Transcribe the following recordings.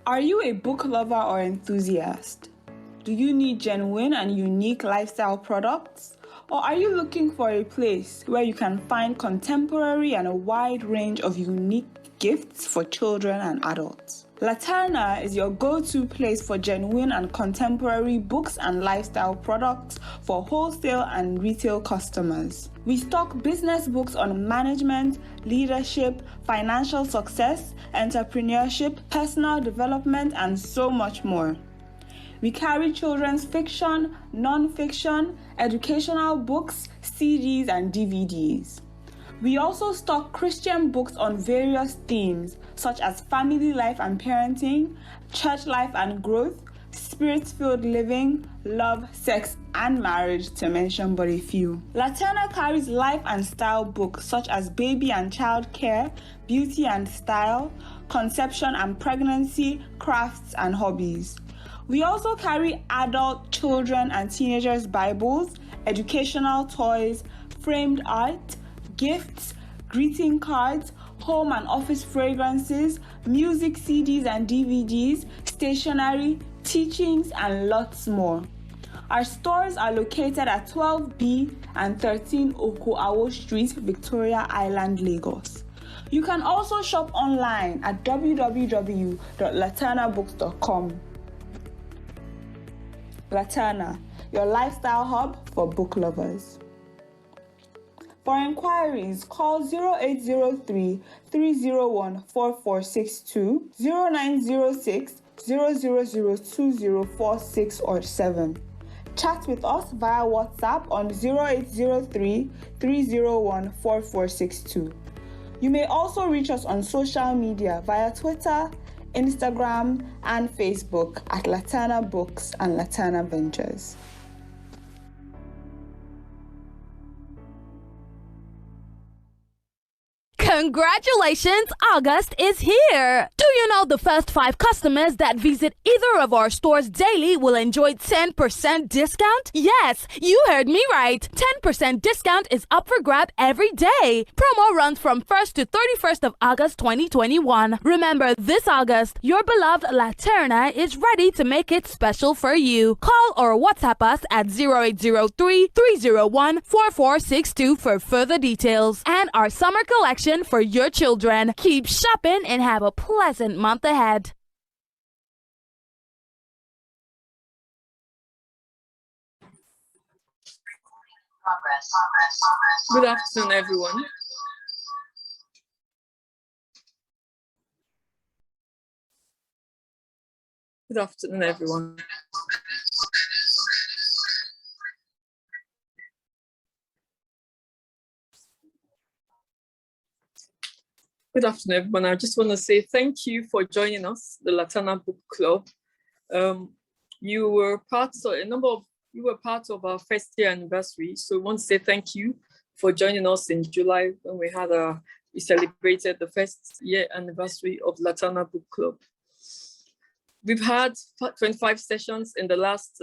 Are you a book lover or enthusiast? Do you need genuine and unique lifestyle products? Or are you looking for a place where you can find contemporary and a wide range of unique gifts for children and adults? Laterna is your go-to place for genuine and contemporary books and lifestyle products for wholesale and retail customers. We stock business books on management, leadership, financial success, entrepreneurship, personal development, and so much more. We carry children's fiction, non-fiction, educational books, CDs, and DVDs. We also stock Christian books on various themes, such as family life and parenting, church life and growth, spirit-filled living, love, sex, and marriage, to mention but a few. Laterna carries life and style books such as baby and child care, beauty and style, conception and pregnancy, crafts, and hobbies. We also carry adult, children, and teenagers' Bibles, educational toys, framed art, gifts, greeting cards, home and office fragrances, music CDs and DVDs, stationery, teachings, and lots more. Our stores are located at 12B and 13 Okoawo Street, Victoria Island, Lagos. You can also shop online at www.laternabooks.com. Laterna, your lifestyle hub for book lovers. For inquiries, call 0803 301 4462, 0906 000 2046 or 7. Chat with us via WhatsApp on 0803 301 4462. You may also reach us on social media via Twitter, Instagram, and Facebook at Laterna Books and Laterna Ventures. Congratulations, August is here! Do you know the first 5 customers that visit either of our stores daily will enjoy 10% discount? Yes, you heard me right. 10% discount is up for grab every day. Promo runs from 1st to 31st of August 2021. Remember, this August, your beloved Laterna is ready to make it special for you. Call or WhatsApp us at 0803 301 4462 for further details. And our summer collection for your children. Keep shopping and have a pleasant month ahead. Good afternoon, everyone. Good afternoon, everyone. Good afternoon, everyone. I just want to say thank you for joining us, the Laterna Book Club. You were part of our first year anniversary, so we want to say thank you for joining us in July when we celebrated the first year anniversary of Laterna Book Club. We've had 25 sessions in the last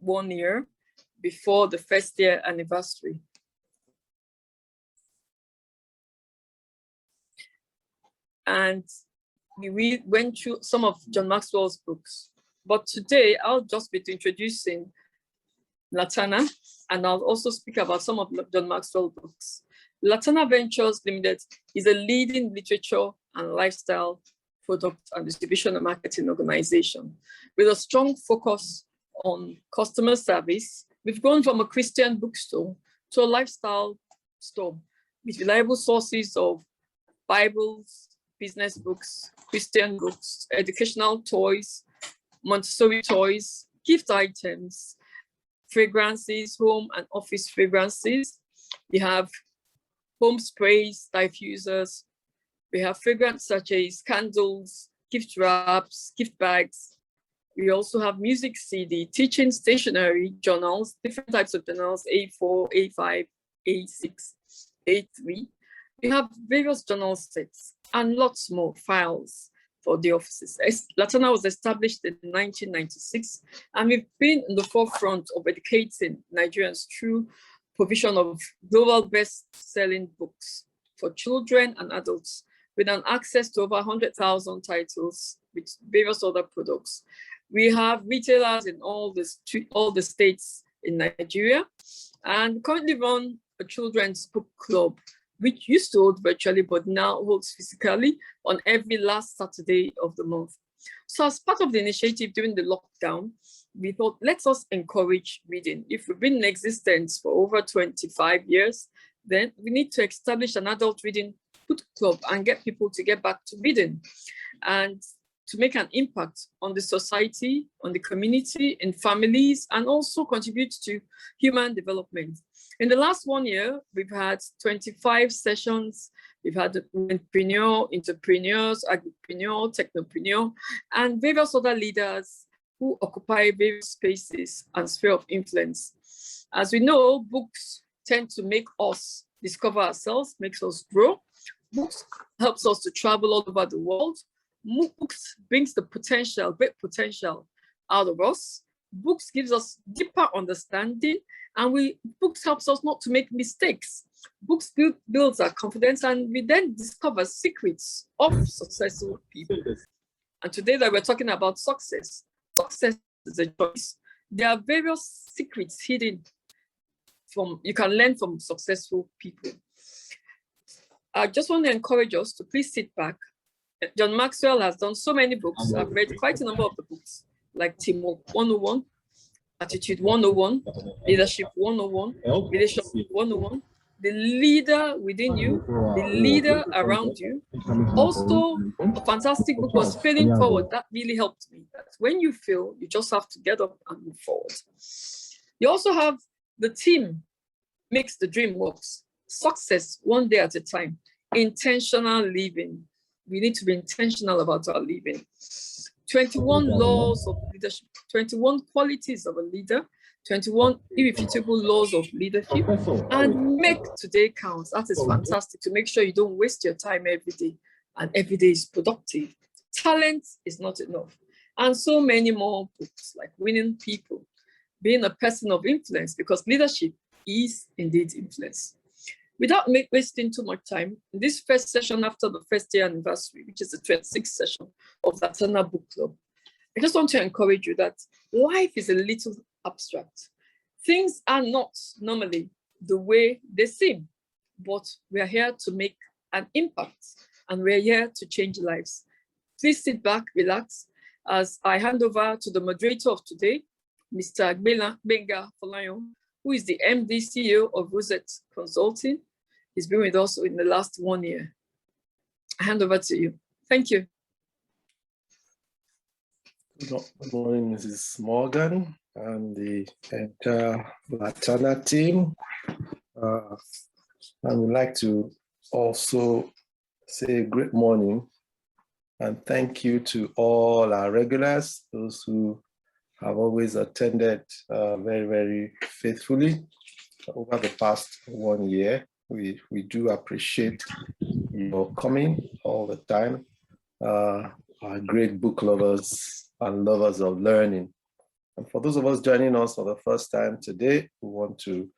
1 year before the first year anniversary. And we went through some of John Maxwell's books. But today, I'll just be introducing Laterna, and I'll also speak about some of John Maxwell's books. Laterna Ventures Limited is a leading literature and lifestyle product and distribution and marketing organization with a strong focus on customer service. We've gone from a Christian bookstore to a lifestyle store with reliable sources of Bibles, business books, Christian books, educational toys, Montessori toys, gift items, fragrances, home and office fragrances. We have home sprays, diffusers. We have fragrance sachets, candles, gift wraps, gift bags. We also have music CD, teaching stationery, journals, different types of journals, A4, A5, A6, A3. We have various journal sets and lots more files for the offices. Laterna was established in 1996, and we've been in the forefront of educating Nigerians through provision of global best-selling books for children and adults with an access to over 100,000 titles with various other products. We have retailers in all the states in Nigeria, and currently run a children's book club, which used to hold virtually, but now holds physically on every last Saturday of the month. So as part of the initiative during the lockdown, we thought, let us encourage reading. If we've been in existence for over 25 years, then we need to establish an adult reading book club and get people to get back to reading and to make an impact on the society, on the community, in families, and also contribute to human development. In the last 1 year, we've had 25 sessions. We've had entrepreneurs, agripreneur, technopreneur, and various other leaders who occupy various spaces and sphere of influence. As we know, books tend to make us discover ourselves, makes us grow. Books helps us to travel all over the world. Books brings the potential, great potential out of us. Books gives us deeper understanding, and books helps us not to make mistakes. Books builds our confidence, and we then discover secrets of successful people. And today that we're talking about success. Success is a choice. There are various secrets hidden you can learn from successful people. I just want to encourage us to please sit back. John Maxwell has done so many books. I've read quite a number of the books, like Teamwork 101, Attitude 101, Leadership 101, Relationship 101, The Leader Within You, The Leader Around You. Also, a fantastic book was Failing Forward. That really helped me. That when you fail, you just have to get up and move forward. You also have The Team Makes the Dream Works. Success one day at a time. Intentional living. We need to be intentional about our living. 21 laws of leadership, 21 qualities of a leader, 21 irrefutable laws of leadership, and make today count. That is fantastic, to make sure you don't waste your time every day, and every day is productive. Talent is not enough. And so many more books, like Winning People, Being a Person of Influence, because leadership is indeed influence. Without wasting too much time, in this first session after the first year anniversary, which is the 26th session of the Laterna Book Club, I just want to encourage you that life is a little abstract. Things are not normally the way they seem, but we are here to make an impact, and we're here to change lives. Please sit back, relax, as I hand over to the moderator of today, Mr. Benga Folayon, who is the MD CEO of Rosette Consulting. He's been with us in the last 1 year. I hand over to you. Thank you. Good morning, Mrs. Morgan and the entire Laterna team. I would like to also say good morning and thank you to all our regulars, those who have always attended very, very faithfully over the past 1 year. We do appreciate your coming all the time, our great book lovers and lovers of learning. And for those of us joining us for the first time today, we want to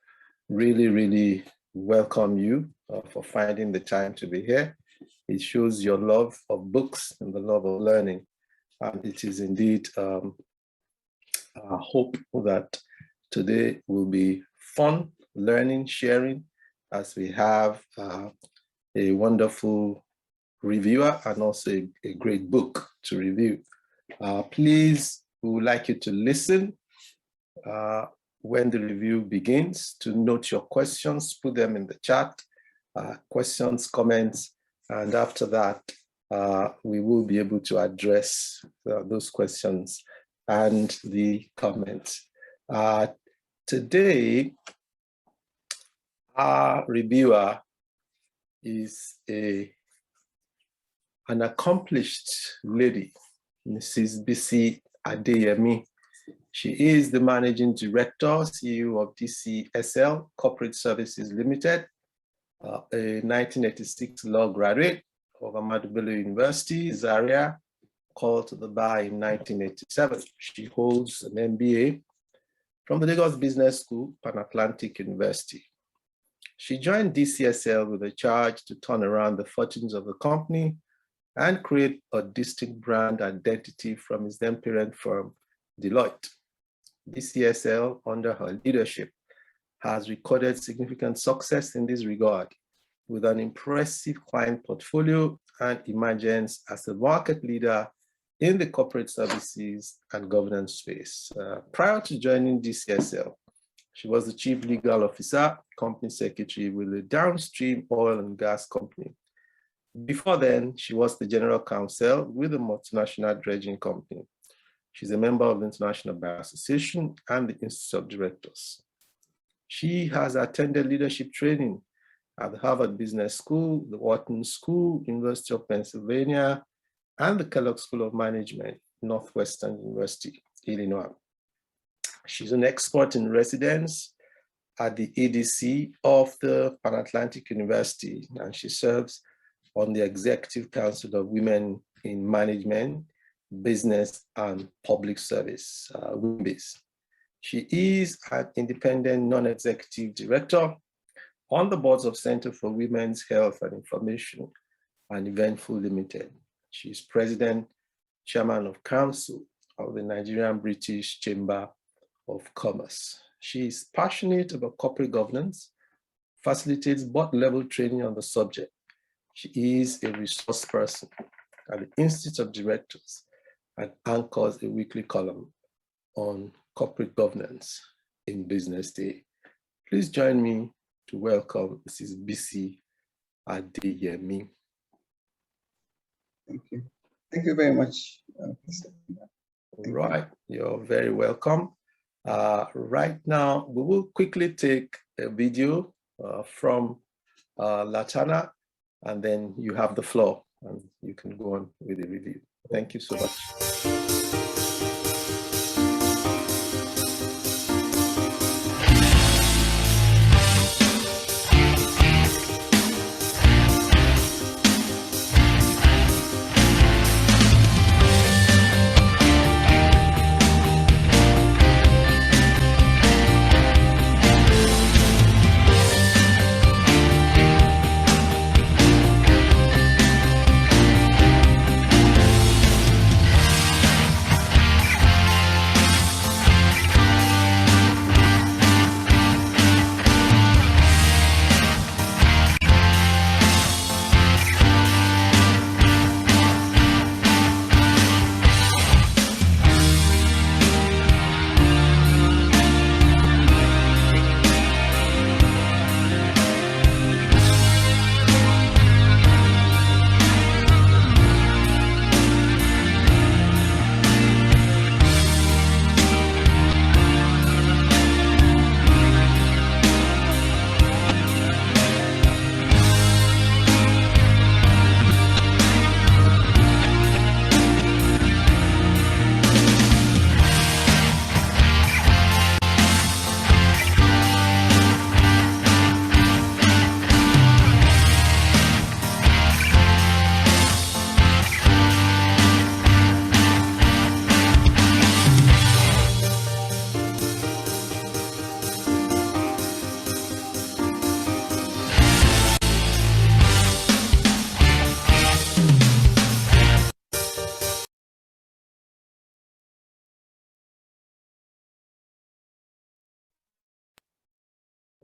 really, really welcome you for finding the time to be here. It shows your love of books and the love of learning. And it is indeed I hope that today will be fun, learning, sharing, as we have a wonderful reviewer and also a great book to review. Please, we would like you to listen when the review begins, to note your questions, put them in the chat, questions, comments, and after that, we will be able to address those questions and the comments. Today, our reviewer is an accomplished lady, Mrs. Bisi Adeyemi. She is the Managing Director, CEO of DCSL Corporate Services Limited, a 1986 law graduate of Ahmadu Bello University, Zaria, called to the bar in 1987. She holds an MBA from the Lagos Business School, Pan Atlantic University. She joined DCSL with a charge to turn around the fortunes of the company and create a distinct brand identity from its then parent firm, Deloitte. DCSL, under her leadership, has recorded significant success in this regard, with an impressive client portfolio and emergence as a market leader in the corporate services and governance space. Prior to joining DCSL, she was the chief legal officer, company secretary with a downstream oil and gas company. Before then, she was the general counsel with a multinational dredging company. She's a member of the International Bar Association and the Institute of Directors. She has attended leadership training at the Harvard Business School, the Wharton School, University of Pennsylvania, and the Kellogg School of Management, Northwestern University, Illinois. She's an expert in residence at the ADC of the Pan Atlantic University, and she serves on the Executive Council of Women in Management, Business, and Public Service, WIMBIS. She is an independent non-executive director on the boards of Center for Women's Health and Information and Eventful Limited. She's president, chairman of council of the Nigerian British Chamber of Commerce. She is passionate about corporate governance, facilitates board-level training on the subject. She is a resource person at the Institute of Directors and anchors a weekly column on corporate governance in Business Day. Please join me to welcome Mrs. Bisi Adeyemi. Thank you. Thank you very much. Right, you're very welcome. Right now, we will quickly take a video from Laterna, and then you have the floor and you can go on with the review. Thank you so much.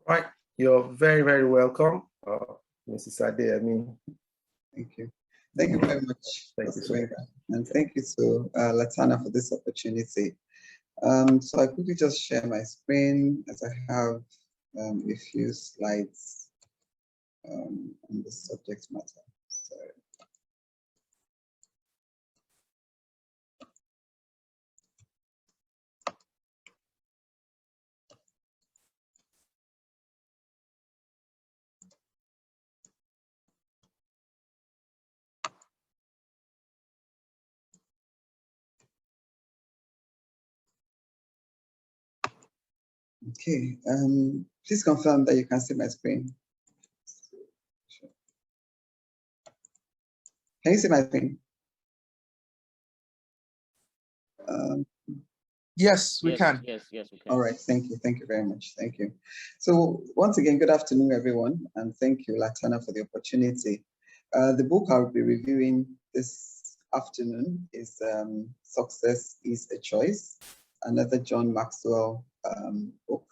Right, you're very, very welcome, Mrs. Adeyemi. Thank you. Thank you very much. Thank you so much. And thank you to Laterna for this opportunity. So I quickly just share my screen as I have a few slides on the subject matter. So, okay, please confirm that you can see my screen. Can you see my screen? Yes, we can. Yes, we can. All right, thank you very much, thank you. So once again, good afternoon, everyone, and thank you, Laterna, for the opportunity. The book I'll be reviewing this afternoon is Success is a Choice, another John Maxwell book.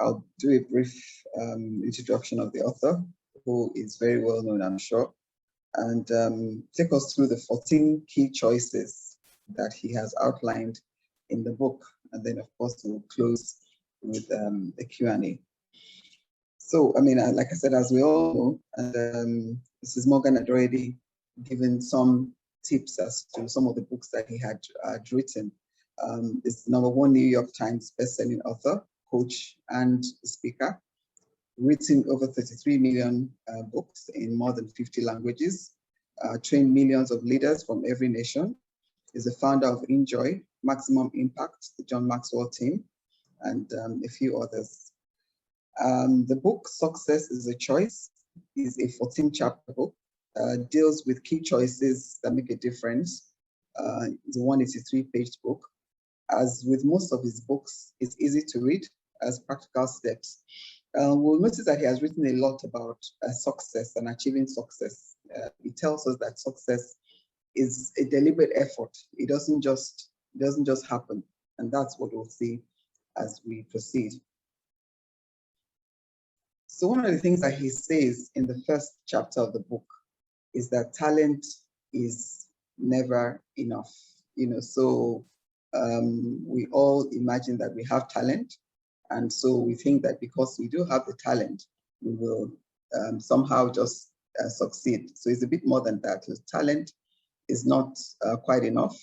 I'll do a brief introduction of the author, who is very well known, I'm sure, and take us through the 14 key choices that he has outlined in the book. And then, of course, we'll close with the Q&A. So, I mean, like I said, as we all know, and Mrs. Morgan had already given some tips as to some of the books that he had written. It's #1 New York Times bestselling author, coach, and speaker, written over 33 million books in more than 50 languages, trained millions of leaders from every nation, is the founder of Enjoy, Maximum Impact, the John Maxwell team, and a few others. The book Success is a Choice is a 14-chapter book, deals with key choices that make a difference. It's a 183-page book. As with most of his books, it's easy to read as practical steps. We'll notice that he has written a lot about success and achieving success. He tells us that success is a deliberate effort. It doesn't just happen, and that's what we'll see as we proceed. So one of the things that he says in the first chapter of the book is that talent is never enough. So we all imagine that we have talent, and so we think that because we do have the talent, we will somehow just succeed. So it's a bit more than that. The talent is not quite enough.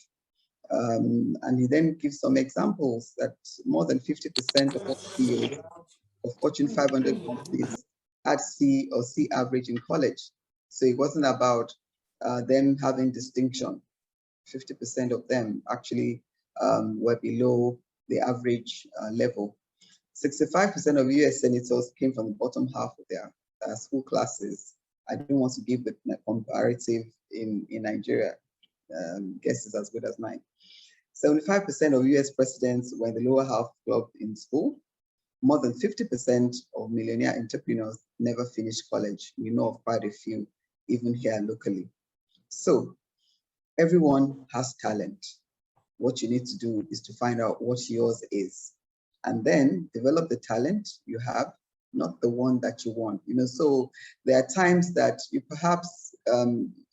And he then gives some examples that more than 50% of all CEOs of Fortune 500 companies had C or C average in college. So it wasn't about them having distinction. 50% of them actually were below the average level. 65% of US senators came from the bottom half of their school classes. I don't want to give the comparative in Nigeria. Guess is as good as mine. 75% of US presidents were in the lower half club in school. More than 50% of millionaire entrepreneurs never finished college. We know of quite a few, even here locally. So everyone has talent. What you need to do is to find out what yours is, and then develop the talent you have, not the one that you want. So there are times that you perhaps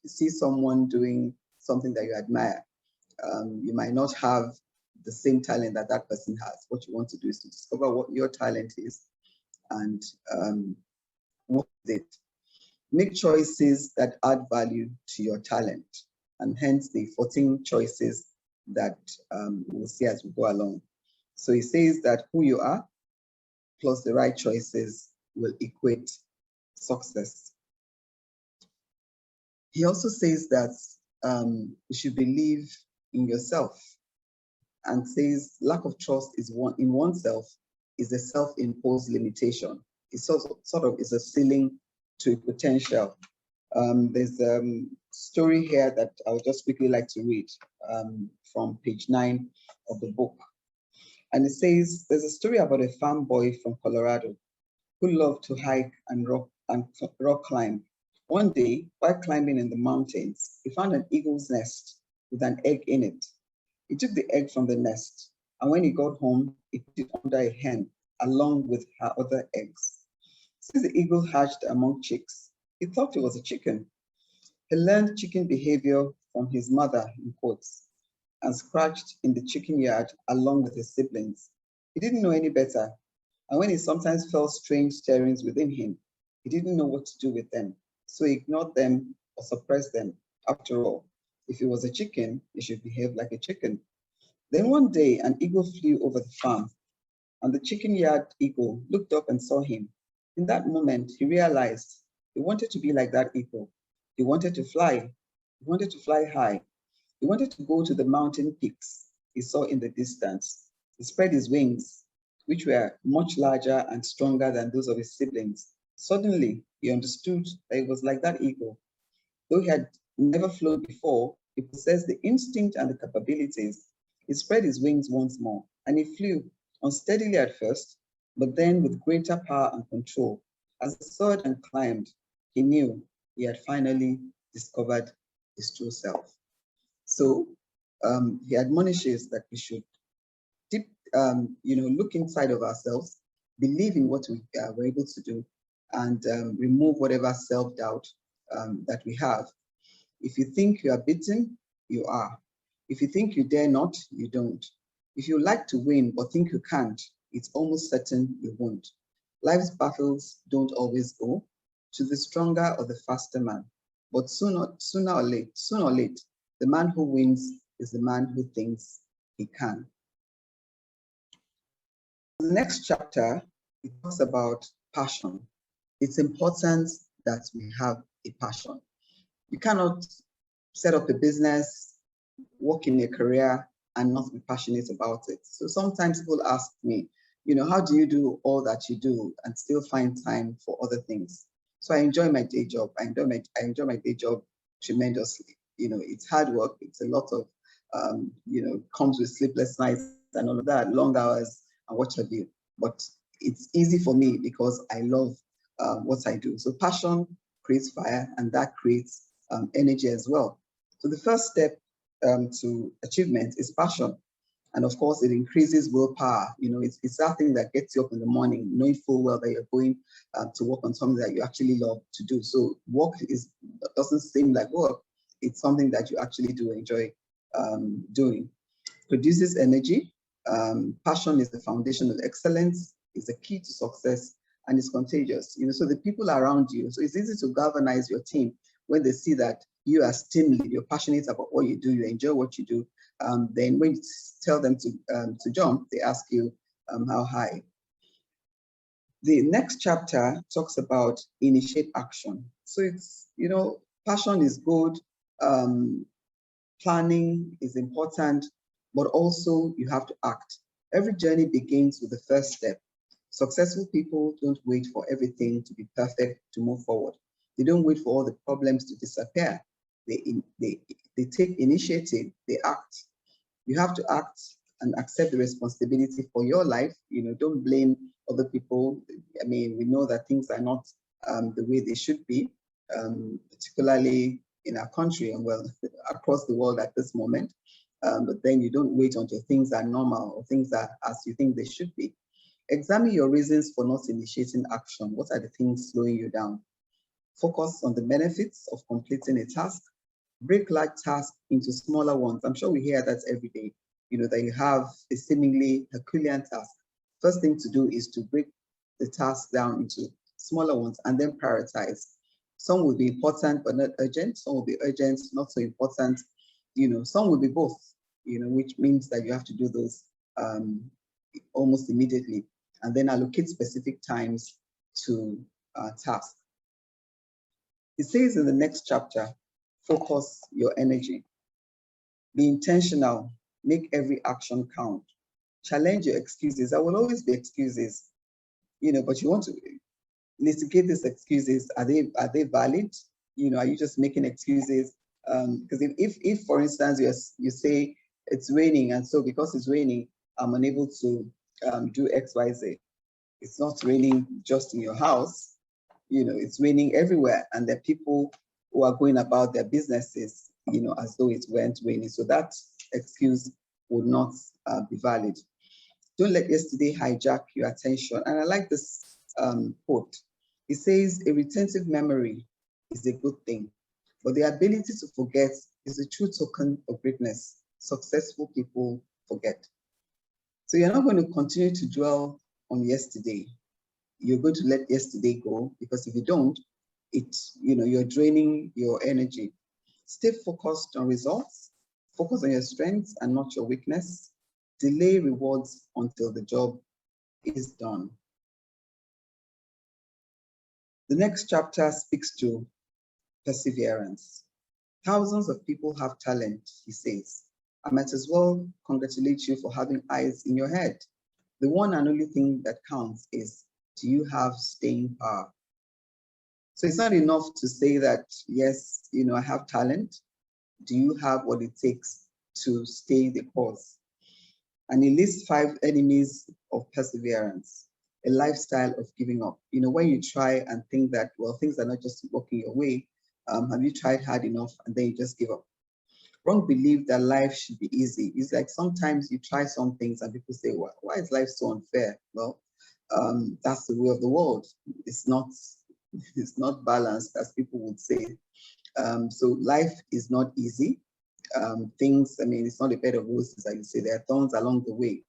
see someone doing something that you admire. You might not have the same talent that that person has. What you want to do is to discover what your talent is and what is it. Make choices that add value to your talent, and hence the 14 choices that we'll see as we go along. So he says that who you are plus the right choices will equate success. He also says that you should believe in yourself, and says lack of trust in oneself is a self-imposed limitation. It's sort of is a ceiling to potential. There's a story here that I would just quickly like to read from page 9 of the book. And it says, there's a story about a farm boy from Colorado who loved to hike and rock climb. One day, while climbing in the mountains, he found an eagle's nest with an egg in it. He took the egg from the nest, and when he got home, he put it under a hen along with her other eggs. Since the eagle hatched among chicks, he thought it was a chicken. He learned chicken behavior from his mother, in quotes, and scratched in the chicken yard along with his siblings. He didn't know any better, and when he sometimes felt strange stirrings within him, he didn't know what to do with them, so he ignored them or suppressed them. After all, if he was a chicken, he should behave like a chicken. Then one day, an eagle flew over the farm, and the chicken yard eagle looked up and saw him. In that moment, he realized he wanted to be like that eagle. He wanted to fly. He wanted to fly high. He wanted to go to the mountain peaks he saw in the distance. He spread his wings, which were much larger and stronger than those of his siblings. Suddenly, he understood that he was like that eagle. Though he had never flown before, he possessed the instinct and the capabilities He spread his wings once more, and he flew, unsteadily at first, but then with greater power and control. As he soared and climbed, he knew he had finally discovered his true self. So he admonishes that we should look inside of ourselves, believe in what we're able to do, and remove whatever self-doubt that we have. If you think you are beaten, you are. If you think you dare not, you don't. If you like to win but think you can't, it's almost certain you won't. Life's battles don't always go to the stronger or the faster man, but sooner or late, the man who wins is the man who thinks he can. The next chapter, it talks about passion. It's important that we have a passion. You cannot set up a business, work in a career, and not be passionate about it. So sometimes people ask me, how do you do all that you do and still find time for other things? So I enjoy my day job. I enjoy my day job tremendously. It's hard work. It's a lot of, comes with sleepless nights and all of that, long hours and what have you. But it's easy for me because I love what I do. So passion creates fire, and that creates energy as well. So the first step to achievement is passion. And of course, it increases willpower. It's that thing that gets you up in the morning, knowing full well that you're going to work on something that you actually love to do. So work doesn't seem like work. It's something that you actually do enjoy doing. Produces energy. Passion is the foundation of excellence, is the key to success, and is contagious. So the people around you, so it's easy to galvanize your team when they see that you are stimulated, you're passionate about what you do, you enjoy what you do. Then when you tell them to jump, they ask you how high. The next chapter talks about initiate action. So it's, passion is good, planning is important, but also you have to act. Every journey begins with the first step. Successful people don't wait for everything to be perfect to move forward. They don't wait for all the problems to disappear. They take initiative, they act. You have to act and accept the responsibility for your life. Don't blame other people. I mean, we know that things are not the way they should be, particularly in our country and across the world at this moment. But then you don't wait until things are normal or things are as you think they should be. Examine your reasons for not initiating action. What are the things slowing you down? Focus on the benefits of completing a task. Break large tasks into smaller ones. I'm sure we hear that every day, that you have a seemingly Herculean task. First thing to do is to break the task down into smaller ones and then prioritize. Some will be important but not urgent. Some will be urgent, not so important. Some will be both, which means that you have to do those almost immediately and then allocate specific times to tasks. It says in the next chapter, focus your energy. Be intentional. Make every action count. Challenge your excuses. There will always be excuses, but you want to litigate these excuses. Are they valid? Are you just making excuses? Because if for instance, you say it's raining, and so because it's raining, I'm unable to do X, Y, Z. It's not raining just in your house. It's raining everywhere, and there are people who are going about their businesses, as though it weren't raining. So that excuse would not be valid. Don't let yesterday hijack your attention. And I like this quote. It says, a retentive memory is a good thing, but the ability to forget is a true token of greatness. Successful people forget. So you're not going to continue to dwell on yesterday. You're going to let yesterday go, because if you don't, you're draining your energy. Stay focused on results. Focus on your strengths and not your weakness. Delay rewards until the job is done. The next chapter speaks to perseverance. Thousands of people have talent, he says. I might as well congratulate you for having eyes in your head. The one and only thing that counts is, do you have staying power? So it's not enough to say that, yes, I have talent. Do you have what it takes to stay the course? And he lists 5 enemies of perseverance. A lifestyle of giving up. You know, when you try and think that, well, things are not just working your way, have you tried hard enough and then you just give up? Wrong belief that life should be easy. It's like sometimes you try some things and people say, well, why is life so unfair? Well, that's the way of the world. It's not balanced, as people would say. So life is not easy. Things, I mean, it's not a bed of roses, like you say. There are thorns along the way.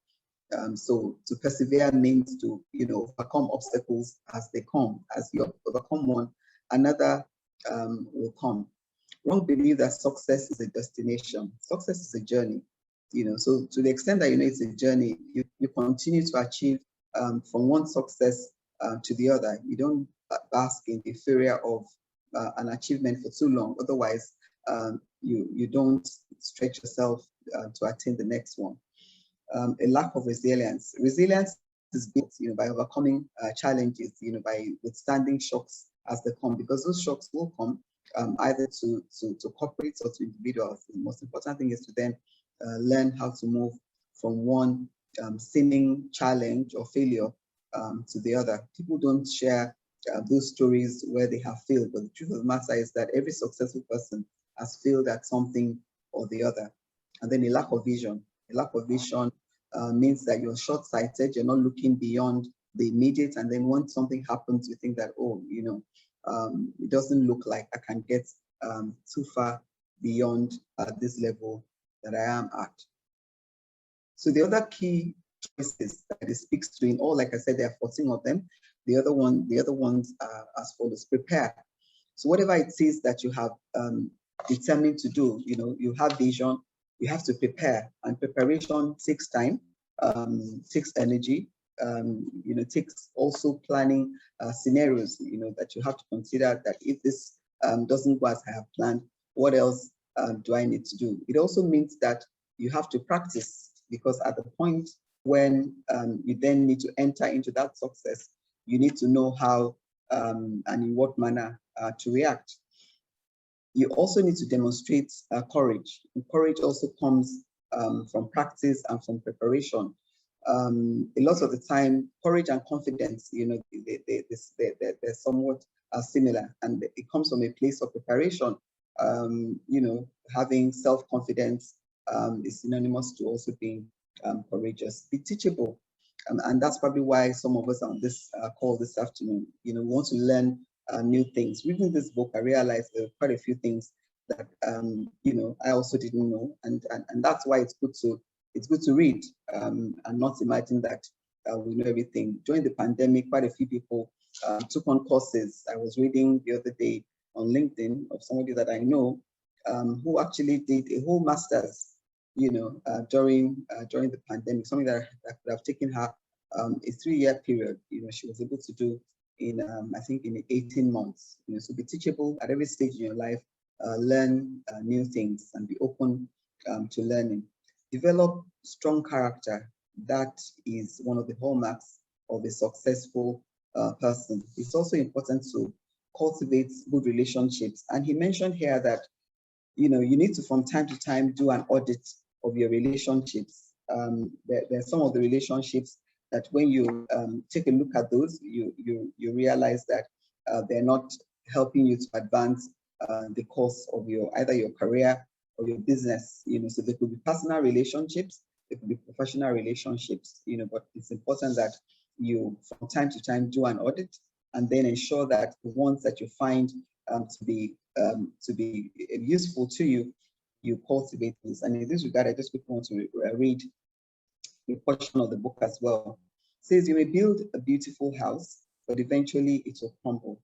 So to persevere means to, you know, overcome obstacles as they come. As you overcome one, another will come. Wrong belief that success is a destination. Success is a journey. You know, so to the extent that you know it's a journey, you continue to achieve from one success to the other. You don't bask in the euphoria of an achievement for too long. Otherwise, you don't stretch yourself to attain the next one. A lack of resilience. Resilience is built, you know, by overcoming challenges, you know, by withstanding shocks as they come, because those shocks will come either to corporates or to individuals. The most important thing is to then learn how to move from one seeming challenge or failure to the other. People don't share those stories where they have failed, but the truth of the matter is that every successful person has failed at something or the other. And then a lack of vision. A lack of vision means that you're short-sighted, you're not looking beyond the immediate, and then when something happens, you think that, oh, you know, it doesn't look like I can get too far beyond this level that I am at. So the other key choices that it speaks to, in all, like I said, there are 14 of them. The other ones are as follows: prepare. So whatever it is that you have determined to do, you know, you have vision, you have to prepare, and preparation takes time, takes energy, you know, takes also planning scenarios, you know, that you have to consider that if this doesn't go as I have planned, what else do I need to do? It also means that you have to practice, because at the point when you then need to enter into that success, you need to know how and in what manner to react. You also need to demonstrate courage. And courage also comes from practice and from preparation. A lot of the time, courage and confidence, you know, they're somewhat similar, and it comes from a place of preparation. You know, having self-confidence is synonymous to also being courageous. Be teachable. And that's probably why some of us on this call this afternoon, you know, want to learn new things. Reading this book, I realized there are quite a few things that you know, I also didn't know, and that's why it's good to read and not imagine that we know everything. During the pandemic, quite a few people took on courses. I was reading the other day on LinkedIn of somebody that I know who actually did a whole master's, you know, during the pandemic, something that could have taken her a 3-year period. You know, she was able to do in I think in 18 months. You know, so be teachable at every stage in your life. Learn new things and be open to learning. Develop strong character. That is one of the hallmarks of a successful person. It's also important to cultivate good relationships. And he mentioned here that, you know, you need to from time to time do an audit of your relationships. There are some of the relationships that when you take a look at those, you realize that they're not helping you to advance the course of either your career or your business. You know, so there could be personal relationships, there could be professional relationships. You know, but it's important that you from time to time do an audit and then ensure that the ones that you find to be useful to you, you cultivate those. And in this regard, I just want to read a portion of the book as well. It says, you may build a beautiful house, but eventually it will crumble.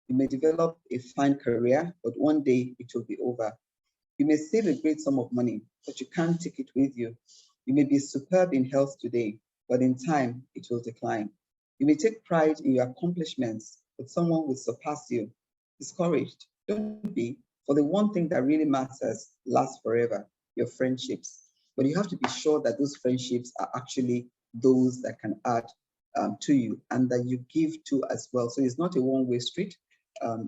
You may develop a fine career, but one day it will be over. You may save a great sum of money, but you can't take it with you. You may be superb in health today, but in time it will decline. You may take pride in your accomplishments, but someone will surpass you. Discouraged, don't be, for the one thing that really matters lasts forever, your friendships. But you have to be sure that those friendships are actually those that can add to you and that you give to as well. So it's not a one-way street,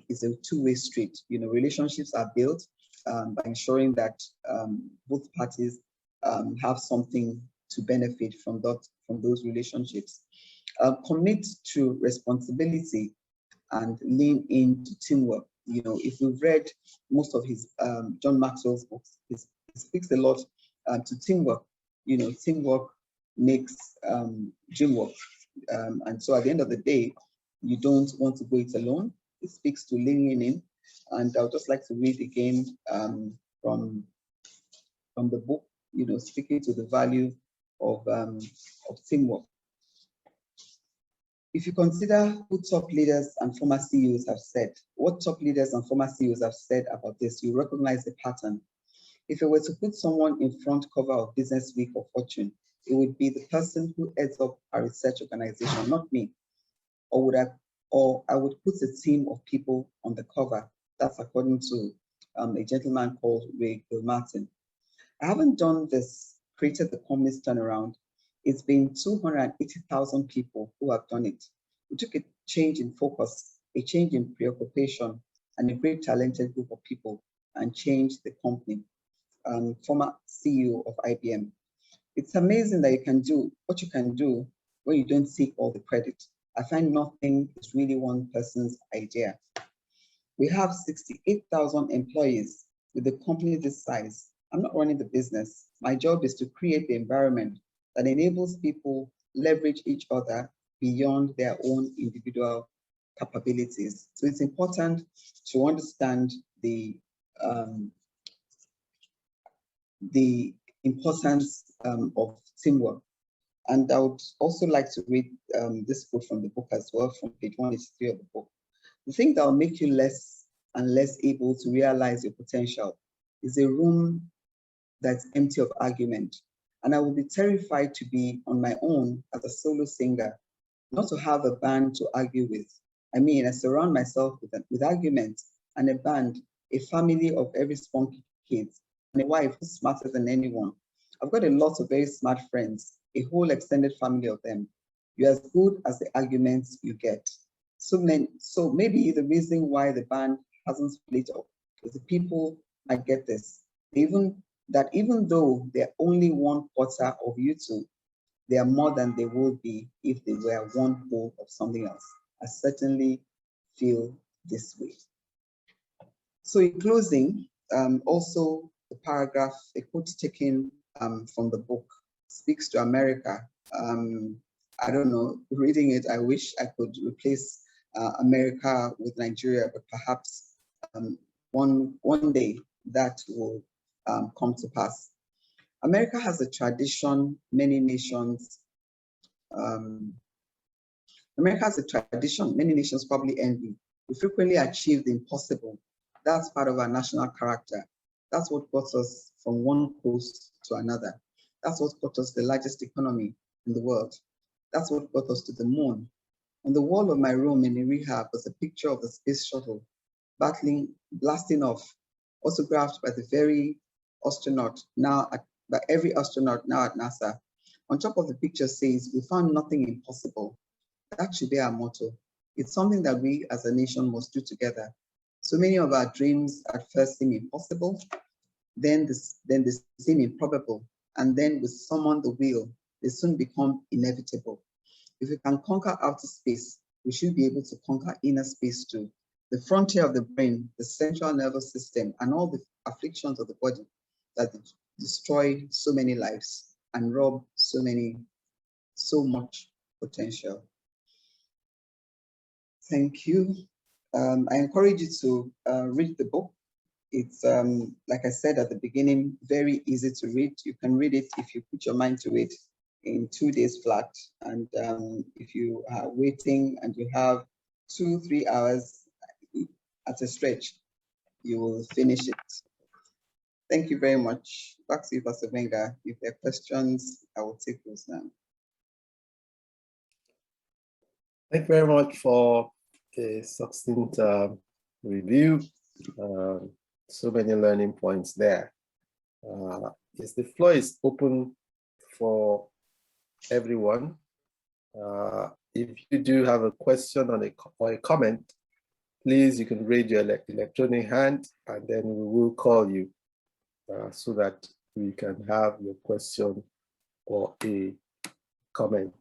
it's a two-way street. You know, relationships are built by ensuring that both parties have something to benefit from those relationships. Commit to responsibility and lean into teamwork. You know, if you've read most of his John Maxwell's books, he speaks a lot to teamwork. You know, teamwork makes dream work. And so at the end of the day, you don't want to go it alone. It speaks to leaning in. And I would just like to read again from the book, you know, speaking to the value of teamwork. If you consider who top leaders and former CEOs have said, what top leaders and former CEOs have said about this, you recognize the pattern. If I were to put someone in front cover of Business Week or Fortune, it would be the person who heads up a research organization, not me. Or I would put a team of people on the cover. That's according to a gentleman called Ray Martin. I haven't done this, created the company's turnaround. It's been 280,000 people who have done it. We took a change in focus, a change in preoccupation, and a great talented group of people and changed the company. Former CEO of IBM. It's amazing that you can do what you can do when you don't seek all the credit. I find nothing is really one person's idea. We have 68,000 employees with a company this size. I'm not running the business. My job is to create the environment that enables people leverage each other beyond their own individual capabilities. So it's important to understand the importance of teamwork. And I would also like to read this quote from the book as well, from page 183 of the book. The thing that will make you less and less able to realize your potential is a room that's empty of argument. And I will be terrified to be on my own as a solo singer, not to have a band to argue with. I mean, I surround myself with arguments and a band, a family of every spunky kid, and a wife who's smarter than anyone. I've got a lot of very smart friends, a whole extended family of them. You're as good as the arguments you get. So maybe the reason why the band hasn't split up is the people might get this. Even though they're only 1/4 of you two, they are more than they would be if they were one whole of something else. I certainly feel this way. So in closing, also the paragraph, a quote taken from the book, speaks to America. I don't know, reading it, I wish I could replace America with Nigeria, but perhaps one day that will come to pass. America has a tradition many nations probably envy. We frequently achieve the impossible. That's part of our national character. That's what got us from one coast to another. That's what got us the largest economy in the world. That's what got us to the moon. On the wall of my room in a rehab was a picture of the space shuttle blasting off, autographed by every astronaut now at NASA. On top of the picture says, "We found nothing impossible." That should be our motto. It's something that we as a nation must do together. So many of our dreams at first seem impossible, then they seem improbable, and then with someone the wheel, they soon become inevitable. If we can conquer outer space, we should be able to conquer inner space too. The frontier of the brain, the central nervous system, and all the afflictions of the body that destroy so many lives and rob so much potential. Thank you. I encourage you to read the book. It's, like I said at the beginning, very easy to read. You can read it if you put your mind to it in 2 days flat. And if you are waiting and you have 2-3 hours at a stretch, you will finish it. Thank you very much. Back to you, Pastor Venga. If there are questions, I will take those now. Thank you very much for a succinct review. So many learning points there. Yes, the floor is open for everyone. If you do have a question or a comment, please, you can raise your electronic hand and then we will call you so that we can have your question or a comment.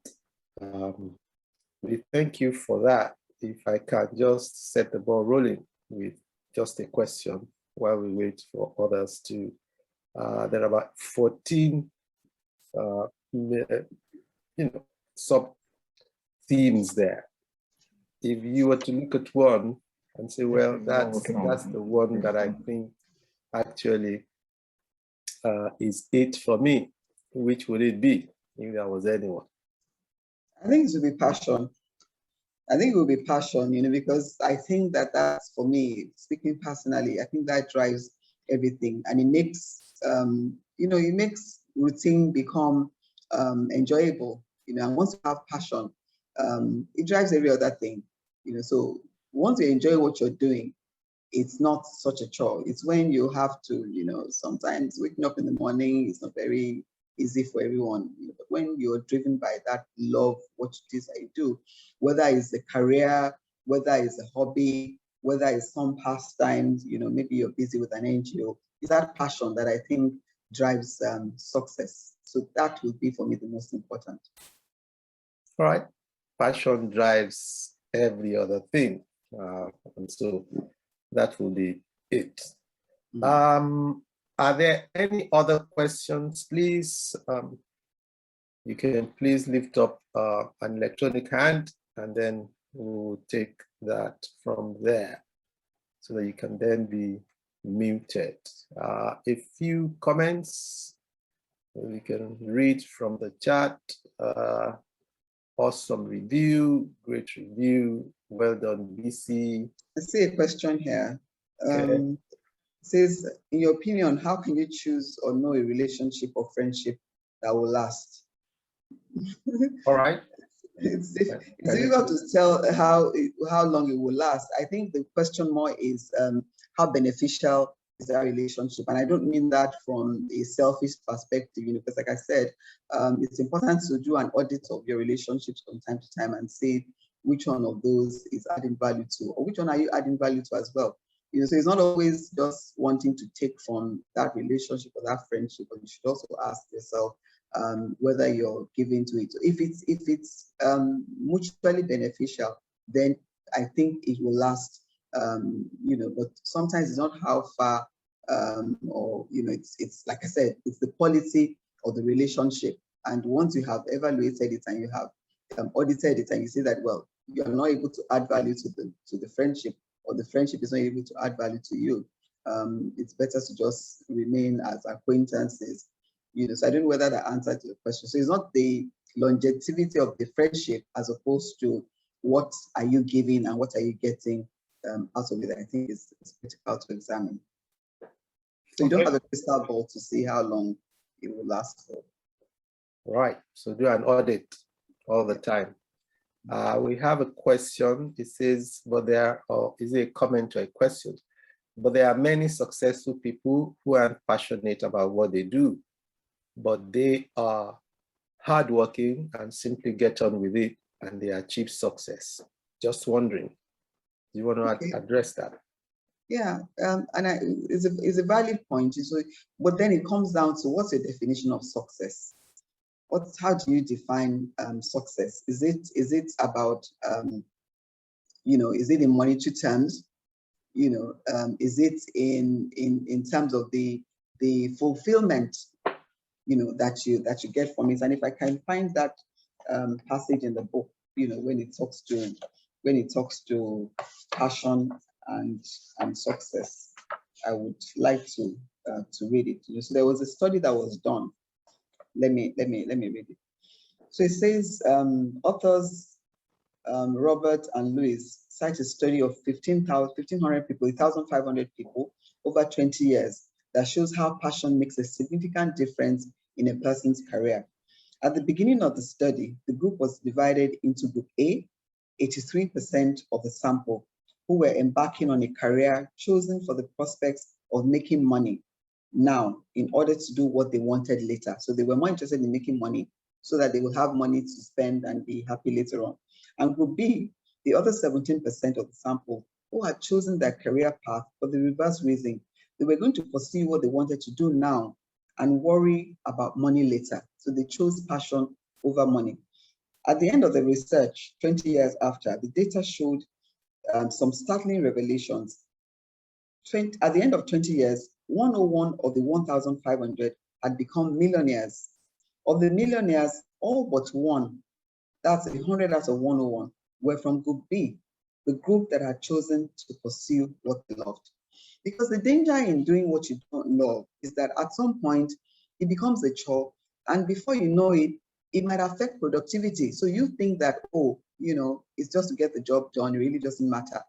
We thank you for that. If I can just set the ball rolling with just a question while we wait for others to. There are about 14 sub themes there. If you were to look at one and say, well, that's the one that I think actually is it for me, which would it be if there was anyone? I think it would be passion. I think it will be passion, because I think that that's, for me, speaking personally, I think that drives everything, and it makes, it makes routine become enjoyable, and once you have passion, it drives every other thing, so once you enjoy what you're doing, it's not such a chore. It's when you have to, sometimes waking up in the morning is not very easy for everyone. But when you're driven by that love, what it is that you do, whether it's a career, whether it's a hobby, whether it's some pastimes, maybe you're busy with an NGO, it's that passion that I think drives success. So that would be for me the most important. All right. Passion drives every other thing. And so that will be it. Are there any other questions, please? You can please lift up an electronic hand, and then we'll take that from there so that you can then be muted. A few comments we can read from the chat. Awesome review, great review, well done, BC. I see a question here. Okay. It says, in your opinion, how can you choose or know a relationship or friendship that will last? All right. It's difficult to tell how long it will last. I think the question more is how beneficial is that relationship, and I don't mean that from a selfish perspective, because like I said, it's important to do an audit of your relationships from time to time and see which one of those is adding value to, or which one are you adding value to as well. So it's not always just wanting to take from that relationship or that friendship, but you should also ask yourself whether you're giving to it. If it's mutually beneficial, then I think it will last. But sometimes it's not how far, or it's like I said, it's the quality of the relationship. And once you have evaluated it and you have audited it, and you see that, well, you're not able to add value to the friendship, or the friendship is not able to add value to you, it's better to just remain as acquaintances. So I don't know whether that answered your question. So it's not the longevity of the friendship as opposed to what are you giving and what are you getting out of it. I think it's critical to examine. So you don't have a crystal ball to see how long it will last for. Right. So do an audit all the time. We have a question. It says, but is it a comment to a question? But there are many successful people who aren't passionate about what they do, but they are hardworking and simply get on with it, and they achieve success. Just wondering, do you want to address that? Yeah, and it's a valid point. So, but then it comes down to, what's your definition of success? How do you define success? Is it about is it in monetary terms? Is it in terms of the fulfillment that you get from it? And if I can find that passage in the book, when it talks to passion and success, I would like to read it. So there was a study that was done. Let me read it. So it says, authors Robert and Lewis cite a study of 1,500 people, 1,500 people over 20 years that shows how passion makes a significant difference in a person's career. At the beginning of the study, the group was divided into Group A, 83% of the sample, who were embarking on a career chosen for the prospects of making money now in order to do what they wanted later. So they were more interested in making money so that they will have money to spend and be happy later on. And Group B, the other 17% of the sample, who had chosen their career path for the reverse reason. They were going to pursue what they wanted to do now and worry about money later. So they chose passion over money. At the end of the research, 20 years after, the data showed some startling revelations. At the end of 20 years, 101 of the 1,500 had become millionaires. Of the millionaires, all but one, that's 100 out of 101, were from Group B, the group that had chosen to pursue what they loved. Because the danger in doing what you don't love is that at some point, it becomes a chore, and before you know it, it might affect productivity. So you think that, oh, it's just to get the job done, it really doesn't matter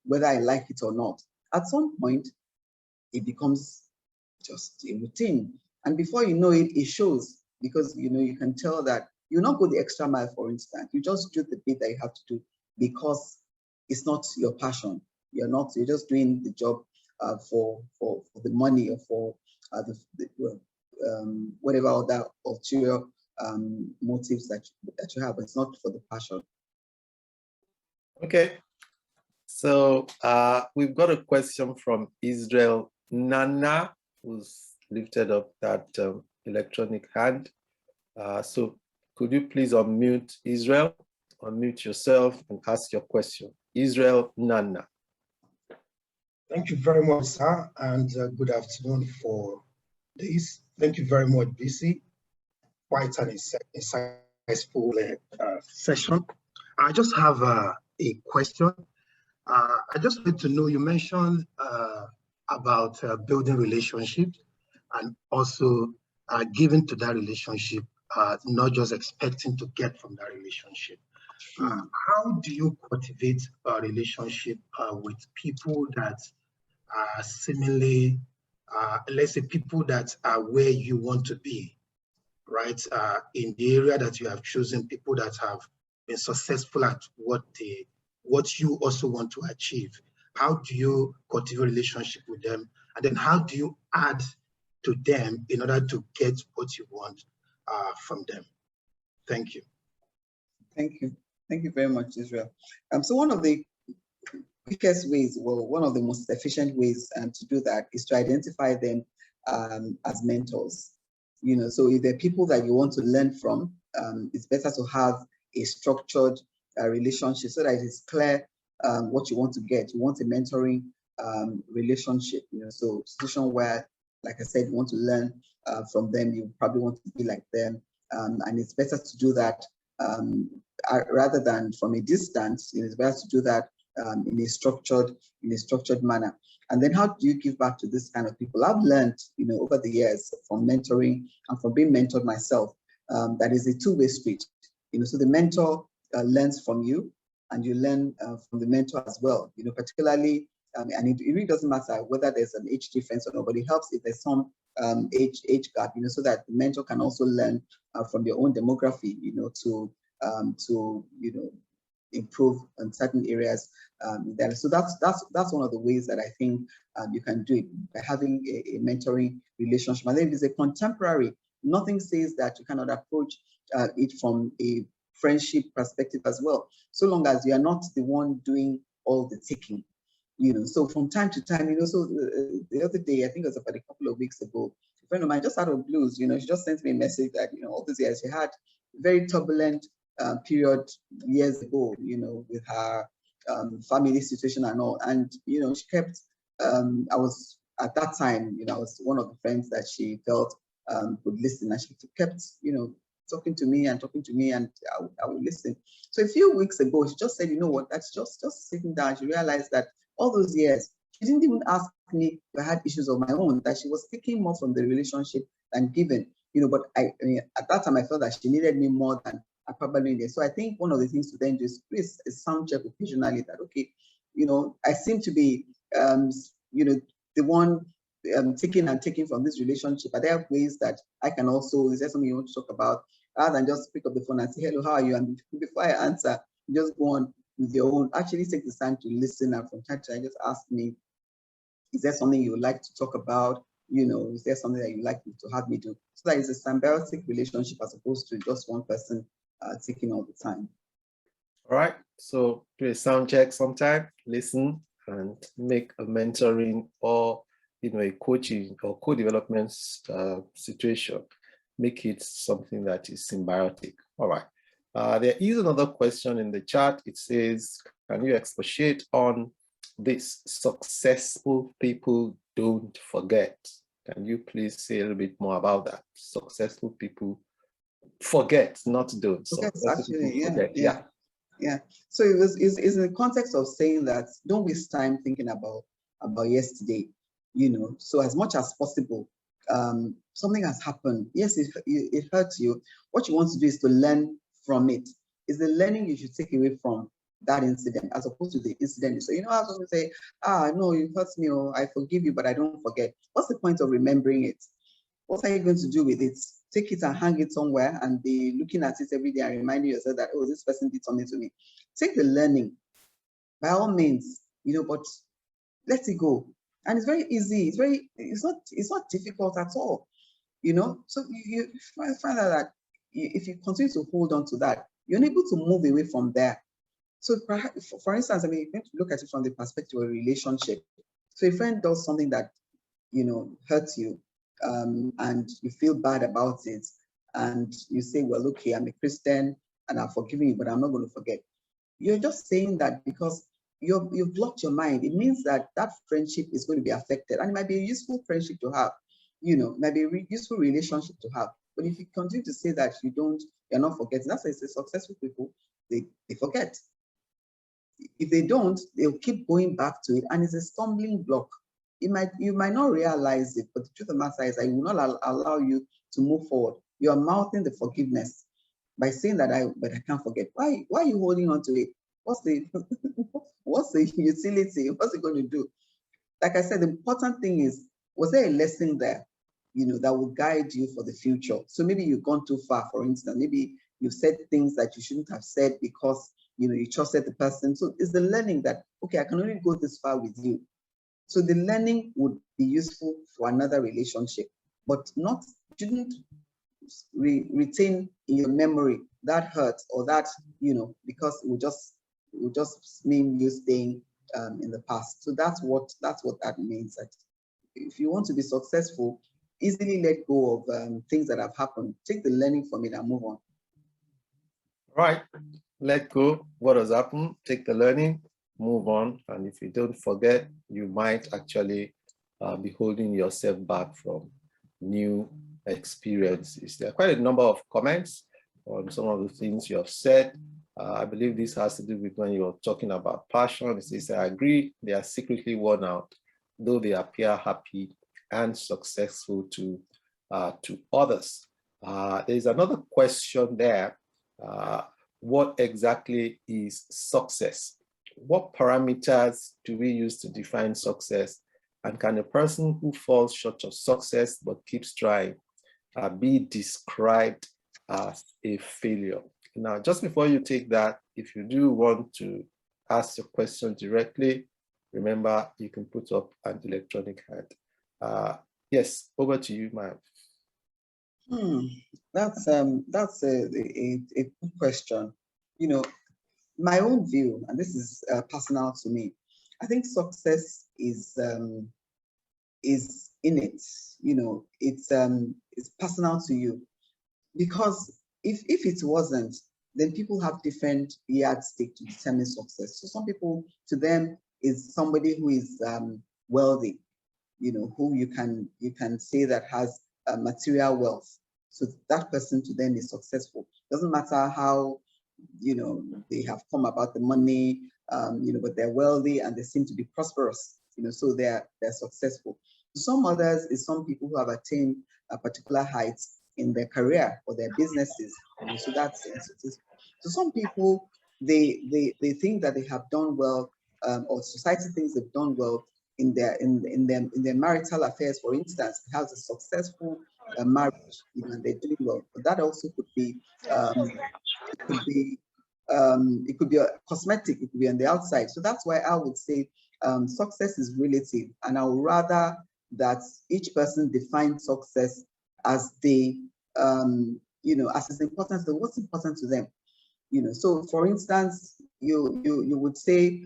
whether I like it or not. At some point, it becomes just a routine. And before you know it, it shows, because you can tell that you not go the extra mile, for instance. You just do the bit that you have to do because it's not your passion. You're just doing the job for the money, or for whatever other ulterior motives that you have, but it's not for the passion. Okay. So we've got a question from Israel Nana, who's lifted up that electronic hand. So could you please unmute Israel, unmute yourself and ask your question. Israel Nana. Thank you very much, sir, and good afternoon for this. Thank you very much, BC. Quite an insightful session. I just have a question. I just need to know, you mentioned about building relationships and also giving to that relationship, not just expecting to get from that relationship. How do you cultivate a relationship with people that are seemingly, let's say, people that are where you want to be, right? In the area that you have chosen, people that have been successful at what you also want to achieve. How do you cultivate a relationship with them? And then how do you add to them in order to get what you want from them? Thank you. Thank you. Thank you very much, Israel. So one of the quickest ways, well, one of the most efficient ways to do that is to identify them as mentors. So if there are people that you want to learn from, it's better to have a structured relationship so that it is clear what you want to get. You want a mentoring relationship, so situation where, like I said, you want to learn from them, you probably want to be like them, and it's better to do that rather than from a distance. It's better to do that in a structured manner. And then how do you give back to this kind of people? I've learned, over the years from mentoring and from being mentored myself, that is a two-way street. So the mentor learns from you, and you learn from the mentor as well. Particularly, and it really doesn't matter whether there's an age difference or not, but it helps if there's some age gap, so that the mentor can also learn from your own demography, to improve in certain areas there. So that's one of the ways that I think you can do it, by having a mentoring relationship. And then if it's a contemporary, nothing says that you cannot approach it from a friendship perspective as well, so long as you are not the one doing all the taking. So from time to time, so the other day, I think it was about a couple of weeks ago, a friend of mine, just out of blues, she just sent me a message that, all these years she had very turbulent period years ago, with her family situation and all. And, she kept, I was, at that time, I was one of the friends that she felt would listen. And she kept, talking to me, and I would listen. So a few weeks ago, she just said, you know what, that's just sitting down. She realized that all those years, she didn't even ask me if I had issues of my own, that she was taking more from the relationship than giving. But I mean, at that time, I felt that she needed me more than I probably needed. So I think one of the things to then do is sound check occasionally that, okay, I seem to be, the one taking from this relationship. Are there ways that I can also, is there something you want to talk about? Rather than just pick up the phone and say, hello, how are you? And before I answer, you just go on with your own. Actually take the time to listen, and from time to time just ask me, is there something you would like to talk about? Is there something that you'd like to have me do? So that is a symbiotic relationship as opposed to just one person taking all the time. All right, so do a sound check sometime, listen, and make a mentoring or a coaching or co-development situation, make it something that is symbiotic. All right. There is another question in the chat. It says, can you expatiate on this? Successful people don't forget. Can you please say a little bit more about that? Successful people forget, not don't. Yes, Successful actually, people forget. yeah. So it's in the context of saying that don't waste time thinking about yesterday, So as much as possible, something has happened. Yes, it hurts you. What you want to do is to learn from it. It's the learning you should take away from that incident as opposed to the incident. So I was going to say, no, you hurt me, or I forgive you, but I don't forget. What's the point of remembering it? What are you going to do with it? Take it and hang it somewhere and be looking at it every day and reminding yourself that, oh, this person did something to me. Take the learning, by all means, but let it go. And it's very easy. It's not difficult at all, So you find out that if you continue to hold on to that, you're unable to move away from there. So perhaps, for instance, you need to look at it from the perspective of a relationship. So a friend does something that, hurts you, and you feel bad about it, and you say, well, okay, I'm a Christian and I'm forgiving you, but I'm not going to forget. You're just saying that because you've blocked your mind. It means that friendship is going to be affected, and it might be a useful friendship to have, it might be a useful relationship to have. But if you continue to say that you're not forgetting, that's why it's successful people, they forget. If they don't, they'll keep going back to it, and it's a stumbling block. You might not realize it, but the truth of the matter is I will not allow you to move forward. You are mouthing the forgiveness by saying that but I can't forget. Why are you holding on to it? What's the utility? What's it going to do? Like I said, the important thing is, was there a lesson there, that will guide you for the future? So maybe you've gone too far, for instance. Maybe you've said things that you shouldn't have said because you trusted the person. So it's the learning that, okay, I can only go this far with you. So the learning would be useful for another relationship, but shouldn't retain in your memory that hurt or that, because it will just mean you staying in the past. So that's what that means. That if you want to be successful, easily let go of things that have happened. Take the learning from it and move on. Right. Let go what has happened, take the learning, move on. And if you don't forget, you might actually be holding yourself back from new experiences. There are quite a number of comments on some of the things you have said. I believe this has to do with when you're talking about passion. It says, I agree, they are secretly worn out, though they appear happy and successful to others. There's another question there. What exactly is success? What parameters do we use to define success? And can a person who falls short of success but keeps trying be described as a failure? Now, just before you take that, if you do want to ask a question directly, remember you can put up an electronic hand. Yes, over to you, ma'am. That's a good question. My own view, and this is personal to me, I think success is innate. It's personal to you, because if it wasn't, then people have different yardstick to determine success. So some people, to them, is somebody who is wealthy, who you can say that has material wealth. So that person to them is successful. Doesn't matter how they have come about the money, but they're wealthy and they seem to be prosperous, so they're successful. Some others is some people who have attained a particular heights in their career or their businesses, so that's successful. So some people, they think that they have done well, or society thinks they've done well in their marital affairs. For instance, has a successful marriage, and they're doing well. But that also could be it could be a cosmetic, it could be on the outside. So that's why I would say success is relative, and I would rather that each person defines success as they as is important to what's important to them. So for instance, you would say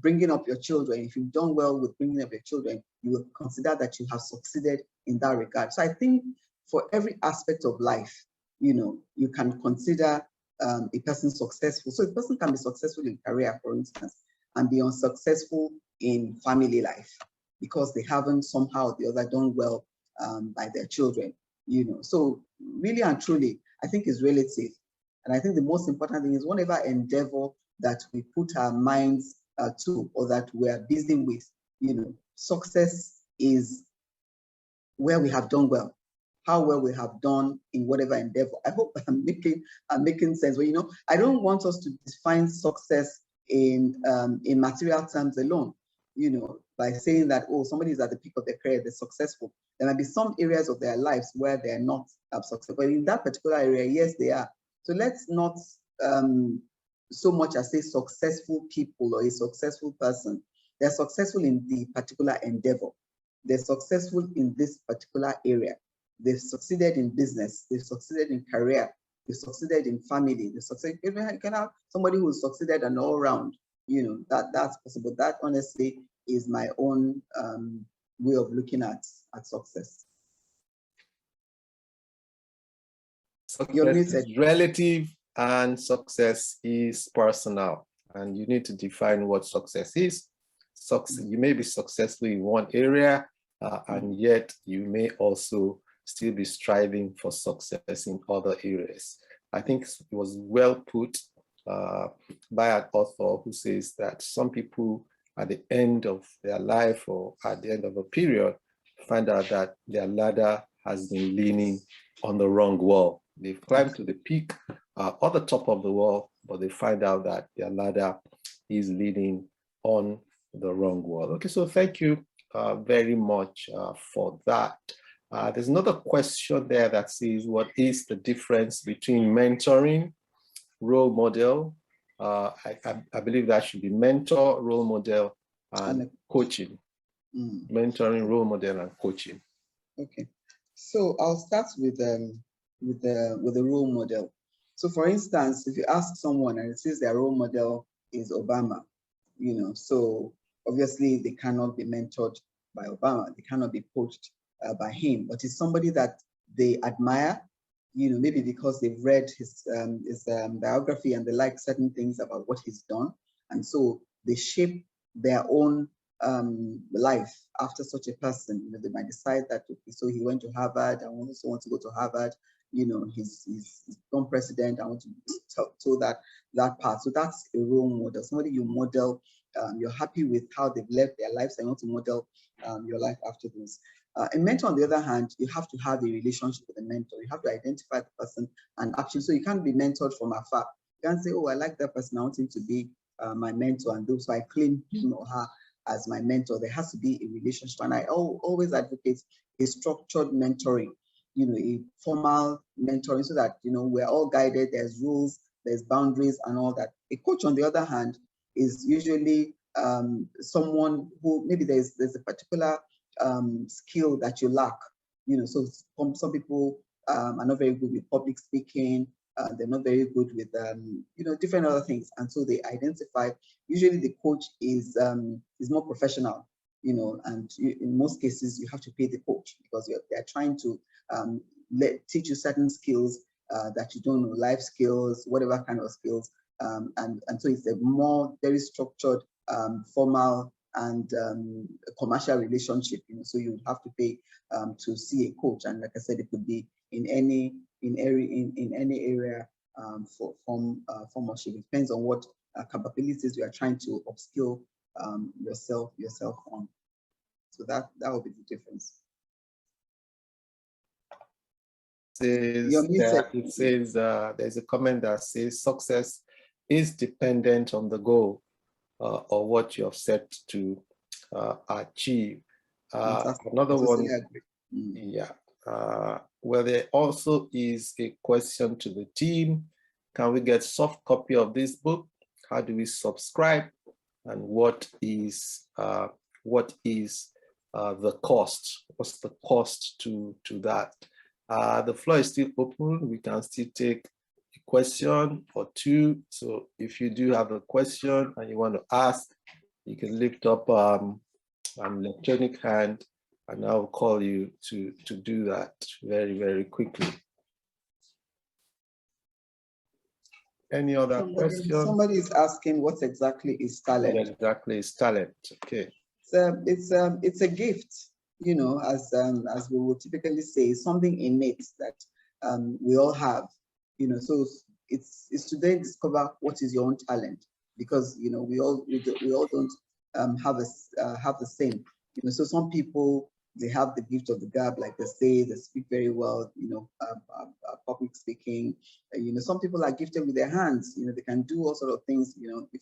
bringing up your children. If you've done well with bringing up your children, you will consider that you have succeeded in that regard. So I think for every aspect of life, you can consider a person successful. So a person can be successful in career, for instance, and be unsuccessful in family life because they haven't somehow or the other done well by their children. So really and truly, I think it's relative. And I think the most important thing is whatever endeavor that we put our minds to or that we are busy with, success is where we have done well, how well we have done in whatever endeavor. I hope I'm making sense. But I don't want us to define success in material terms alone. By saying that, oh, somebody is at the peak of their career, they're successful. There might be some areas of their lives where they're not successful. But in that particular area, yes, they are. So let's not so much as say successful people or a successful person. They're successful in the particular endeavor. They're successful in this particular area. They've succeeded in business. They've succeeded in career. They've succeeded in family. They've succeeded. You can have somebody who succeeded and all round. That's possible. That honestly is my own way of looking at success. Success is relative and success is personal, and you need to define what success is. You may be successful in one area, and yet you may also still be striving for success in other areas. I think it was well put by an author who says that some people at the end of their life or at the end of a period find out that their ladder has been leaning on the wrong wall. They've climbed to the peak or the top of the wall, but they find out that their ladder is leaning on the wrong wall. Okay, so thank you very much for that. There's another question there that says, what is the difference between mentoring, role model? I believe that should be mentor, role model, and coaching. Mentoring, role model, and coaching. Okay, so I'll start with the role model. So for instance, if you ask someone and it says their role model is Obama, so obviously they cannot be mentored by Obama, they cannot be coached by him, but it's somebody that they admire, maybe because they've read his biography and they like certain things about what he's done, and so they shape their own life after such a person. They might decide that, okay, so he went to Harvard, I also want to go to Harvard. He's become president, I want to toe that path. So that's a role model, somebody you model. You're happy with how they've lived their lives, and you want to model your life after this. A mentor, on the other hand, you have to have a relationship with a mentor. You have to identify the person and actually, so you can't be mentored from afar. You can't say, oh, I like that person, I want him to be my mentor, and so I claim him or her as my mentor. There has to be a relationship, and I always advocate a structured mentoring, a formal mentoring, so that we're all guided. There's rules, there's boundaries, and all that. A coach, on the other hand, is usually someone who maybe there's a particular skill that you lack. So some people are not very good with public speaking. They're not very good with different other things, and so they identify. Usually, the coach is more professional, and in most cases you have to pay the coach because they're trying to teach you certain skills that you don't know, life skills, whatever kind of skills, and so it's a more very structured, formal, and commercial relationship. So you would have to pay to see a coach, and like I said, it could be in any area for form or shape. It depends on what capabilities you are trying to upskill yourself on. So that will be the difference. It says there's a comment that says success is dependent on the goal or what you have set to achieve. Another one, yeah. Well, there also is a question to the team. Can we get soft copy of this book? How do we subscribe? And what is the cost? What's the cost to that? The floor is still open. We can still take a question or two. So if you do have a question and you want to ask, you can lift up an electronic hand and I'll call you to do that very, very quickly. Any other questions? Somebody is asking what exactly is talent? What exactly is talent? Okay. It's a gift, you know, as we would typically say, something innate that we all have, you know. So it's to then discover what is your own talent, because you know we all don't have the same, you know. So some people, they have the gift of the gab, like they say, they speak very well, you know, public speaking. You know, some people are gifted with their hands, you know, they can do all sort of things, you know. If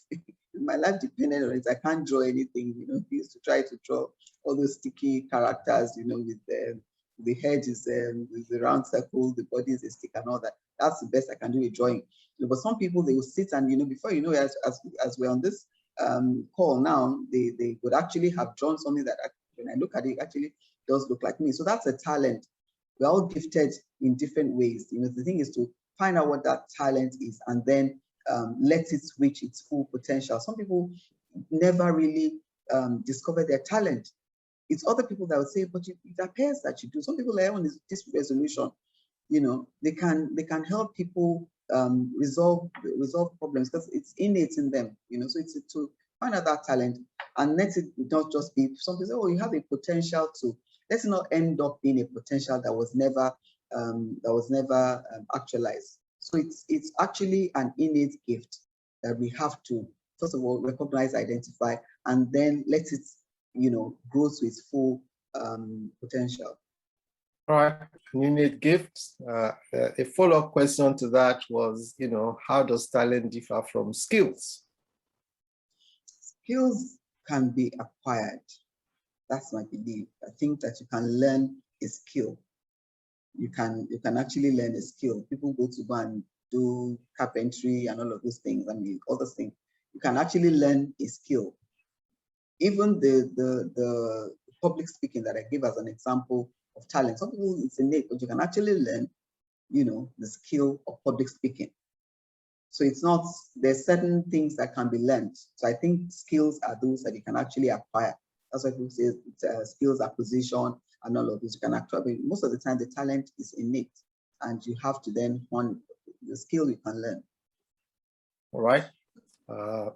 my life depended on it, I can't draw anything, you know. I used to try to draw all those sticky characters, you know, with the head is the round circle, the body is a stick and all that. That's the best I can do with drawing. You know, but some people, they will sit and, you know, before you know, as we're on this call now, they would actually have drawn something that when I look at it, actually does look like me. So that's a talent. We're all gifted in different ways. You know, the thing is to find out what that talent is and then let it reach its full potential. Some people never really discover their talent. It's other people that would say, but it appears that you do. Some people are on this resolution, you know, they can help people resolve problems because it's innate in them, you know. So it's to find out that talent and let it not just be, some people say, oh, you have a potential to, let's not end up being a potential that was never actualized. So it's actually an innate gift that we have to, first of all, recognize, identify, and then let it, you know, grow to its full potential. All right, innate gifts. A follow-up question to that was, you know, how does talent differ from skills? Skills can be acquired. That's my belief. I think that you can learn a skill. You can actually learn a skill. People go and do carpentry and all of those things. I mean, all those things. You can actually learn a skill. Even the public speaking that I give as an example of talent. Some people, it's innate, but you can actually learn, you know, the skill of public speaking. So it's not, there's certain things that can be learned. So I think skills are those that you can actually acquire. That's why people say skills acquisition and all of this. You can actually, most of the time the talent is innate and you have to then hone the skill you can learn. All right.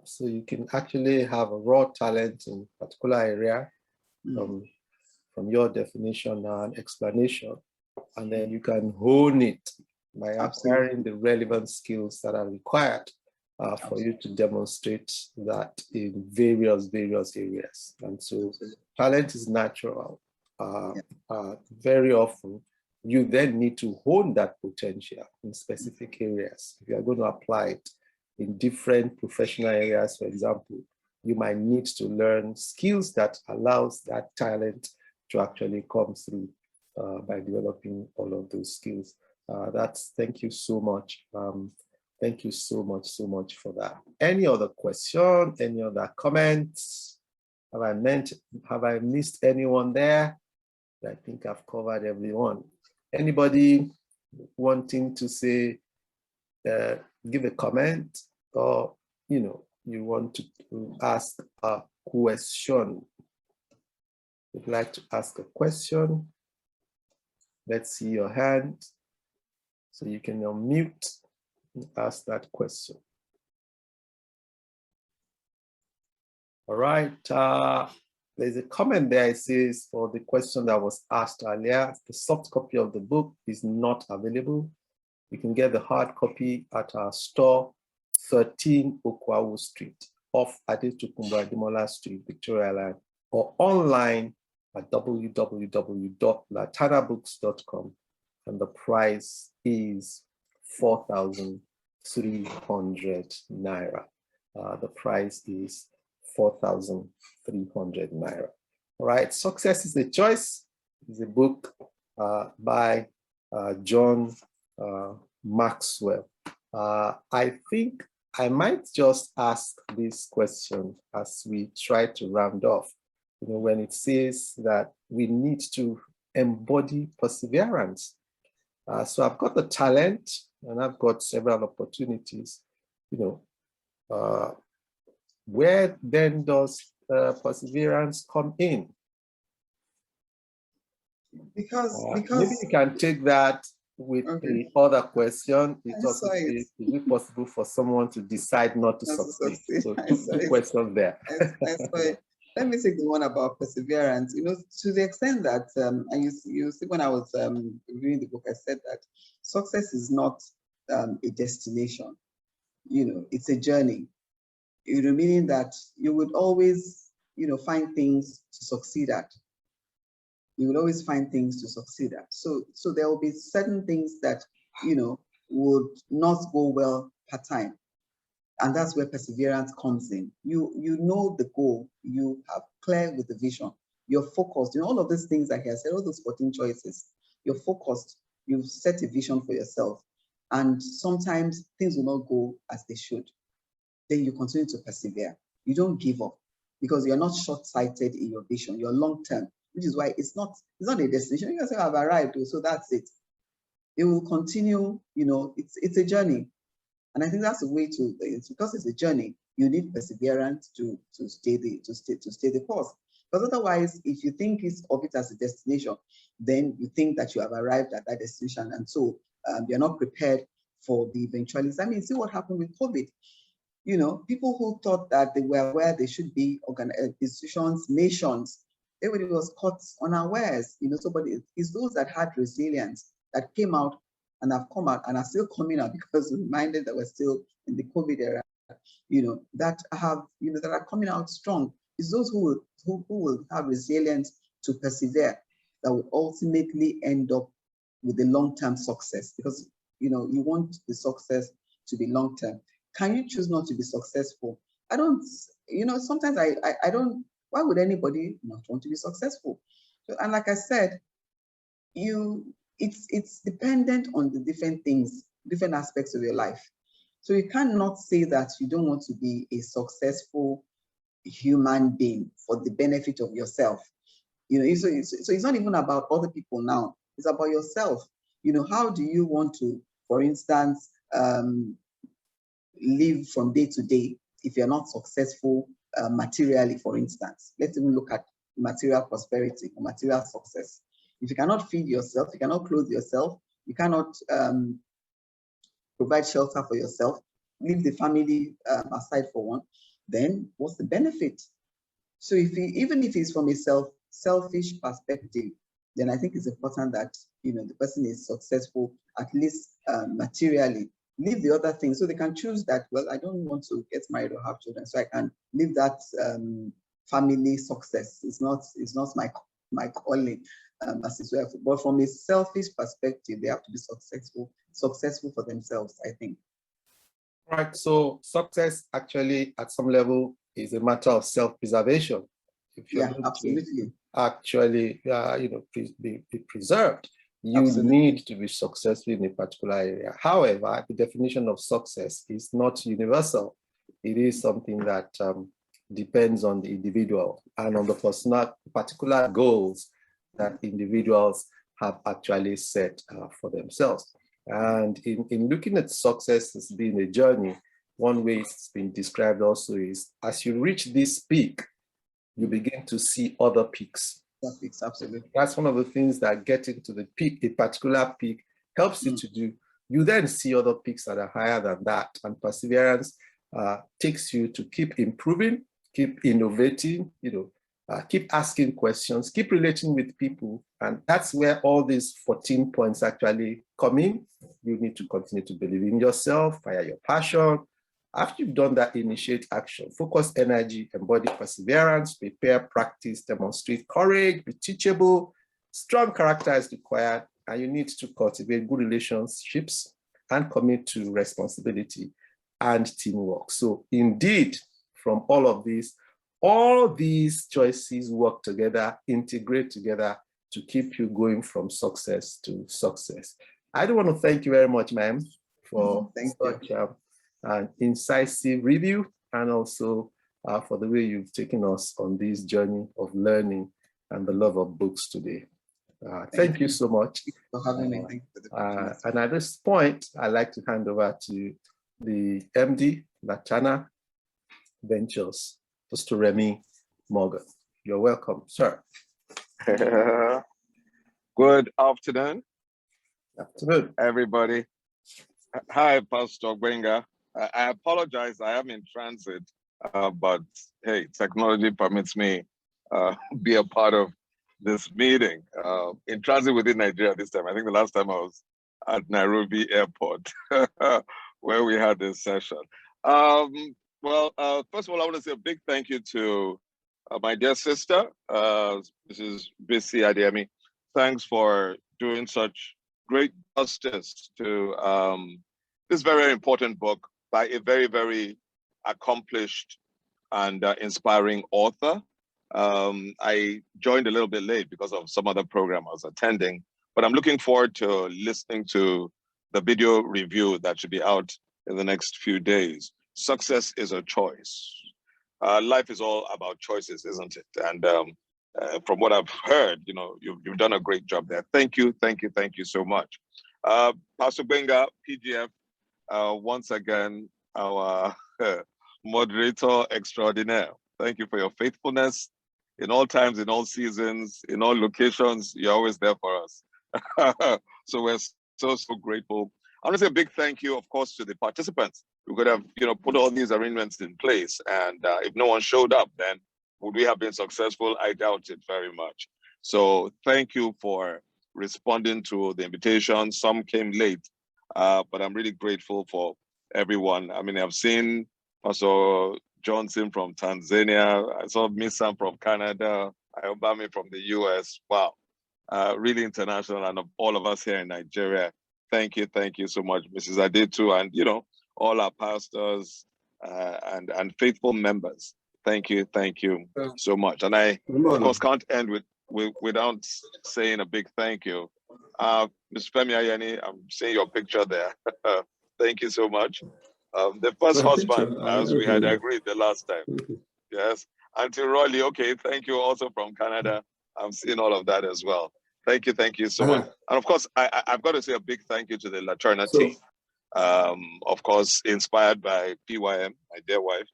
So you can actually have a raw talent in a particular area from your definition and explanation, and then you can hone it by acquiring the relevant skills that are required for you to demonstrate that in various areas. And so talent is natural. Very often, you then need to hone that potential in specific areas. If you are going to apply it in different professional areas, for example, you might need to learn skills that allows that talent to actually come through by developing all of those skills. Thank you so much. Thank you so much for that. Any other question? Any other comments? Have I missed anyone there? I think I've covered everyone. Anybody wanting to say, give a comment, or you know, you want to ask a question? Would like to ask a question? Let's see your hand. So you can unmute and ask that question. All right. There's a comment there. It says, for the question that was asked earlier, the soft copy of the book is not available. You can get the hard copy at our store, 13 Okwawu Street, off Adetukumbu Ademola Street, Victoria Island, or online at www.laternabooks.com. And the price is 4,300 naira. The price is 4,300 naira. All right, Success is a Choice is a book by John Maxwell. I think I might just ask this question as we try to round off. You know, when it says that we need to embody perseverance. So I've got the talent, and I've got several opportunities, where then does perseverance come in? Because maybe you can take that with the other question. It also says, is it possible for someone to decide not to succeed? So two questions there. Let me take the one about perseverance. To the extent that, and you see when I was reading the book, I said that success is not a destination. It's a journey. Meaning that you would always, find things to succeed at. You will always find things to succeed at. So there will be certain things that, would not go well part time. And that's where perseverance comes in. You know the goal, you have clear with the vision, you're focused, all of these things that he has said, all those 14 choices, you're focused, you've set a vision for yourself. And sometimes things will not go as they should. Then you continue to persevere. You don't give up because you're not short-sighted in your vision, you're long-term, which is why it's not a destination. You can say, I've arrived, so that's it. It will continue, it's a journey. And I think that's the way because it's a journey, you need perseverance to stay the course. Because otherwise, if you think of it as a destination, then you think that you have arrived at that destination. And so you're not prepared for the eventualities. I mean, see what happened with COVID. People who thought that they were where they should be, institutions, nations, everybody was caught unawares. But it's those that had resilience that came out and have come out and are still coming out, because we're reminded that we're still in the COVID era, that are coming out strong. It's those who will have resilience to persevere that will ultimately end up with the long-term success, because you want the success to be long-term. Can you choose not to be successful? I don't, sometimes I don't, why would anybody not want to be successful? And like I said, it's dependent on the different things, different aspects of your life. So you cannot say that you don't want to be a successful human being for the benefit of yourself. So it's not even about other people now. It's about yourself. How do you want to, for instance, live from day to day if you're not successful materially, for instance? Let's even look at material prosperity or material success. If you cannot feed yourself, you cannot clothe yourself, you cannot provide shelter for yourself, leave the family aside for one, then what's the benefit? So even if it's from a selfish perspective, then I think it's important that the person is successful, at least materially. Leave the other things so they can choose that, well, I don't want to get married or have children, so I can live that family success. It's not my calling, as it were. But from a selfish perspective, they have to be successful for themselves, I think. Right. So success actually, at some level, is a matter of self-preservation. If you're going absolutely. to actually, be preserved, you Absolutely. need to be successful in a particular area. However, the definition of success is not universal. It is something that depends on the individual and on the particular goals that individuals have actually set for themselves. And in looking at success as being a journey, one way it's been described also is, as you reach this peak, you begin to see other peaks. Absolutely. That's one of the things that getting to the peak, a particular peak, helps you to do. You then see other peaks that are higher than that, and perseverance takes you to keep improving, keep innovating, keep asking questions, keep relating with people. And that's where all these 14 points actually come in. You need to continue to believe in yourself, fire your passion. After you've done that, initiate action, focus energy, embody perseverance, prepare, practice, demonstrate courage, be teachable. Strong character is required, and you need to cultivate good relationships and commit to responsibility and teamwork. So indeed, from all these choices work together, integrate together to keep you going from success to success. I do want to thank you very much, ma'am, for such an incisive review, and also for the way you've taken us on this journey of learning and the love of books today. Thank you so much. Thank you for having me. Thank you for the opportunity. And at this point, I'd like to hand over to the MD, Laterna Ventures, Mr. Remy Morgan. You're welcome, sir. Good afternoon. Afternoon. Everybody. Hi, Pastor Gbenga. I apologize, I am in transit, but hey, technology permits me be a part of this meeting. In transit within Nigeria this time. I think the last time I was at Nairobi Airport where we had this session. Well, first of all, I want to say a big thank you to my dear sister, Mrs. Bisi Adeyemi. Thanks for doing such great justice to this very important book by a very, very accomplished and inspiring author. I joined a little bit late because of some other program I was attending, but I'm looking forward to listening to the video review that should be out in the next few days. Success is a choice. Life is all about choices, isn't it? And from what I've heard, you know, you've done a great job there. Thank you so much. Pastor Gbenga, PGF, once again, our moderator extraordinaire. Thank you for your faithfulness in all times, in all seasons, in all locations. You're always there for us. So we're so grateful. I want to say a big thank you, of course, to the participants. We could have, you know, put all these arrangements in place, and if no one showed up, then would we have been successful? I doubt it very much. So thank you for responding to the invitation. Some came late, but I'm really grateful for everyone. I mean, I've seen Pastor Johnson from Tanzania. I saw Misan from Canada. Obama from the US. Wow, really international, and all of us here in Nigeria. Thank you so much, Mrs. Adetu, and you know, all our pastors and faithful members. Thank you so much. And I, of course, can't end without saying a big thank you. Ms. Femi Ayeni, I'm seeing your picture there. Thank you so much. The first husband, as we had agreed the last time. Yes. Auntie Rolly, okay, thank you also from Canada. I'm seeing all of that as well. Thank you so much. And of course, I've got to say a big thank you to the Laterna team. Of course, inspired by PYM, my dear wife,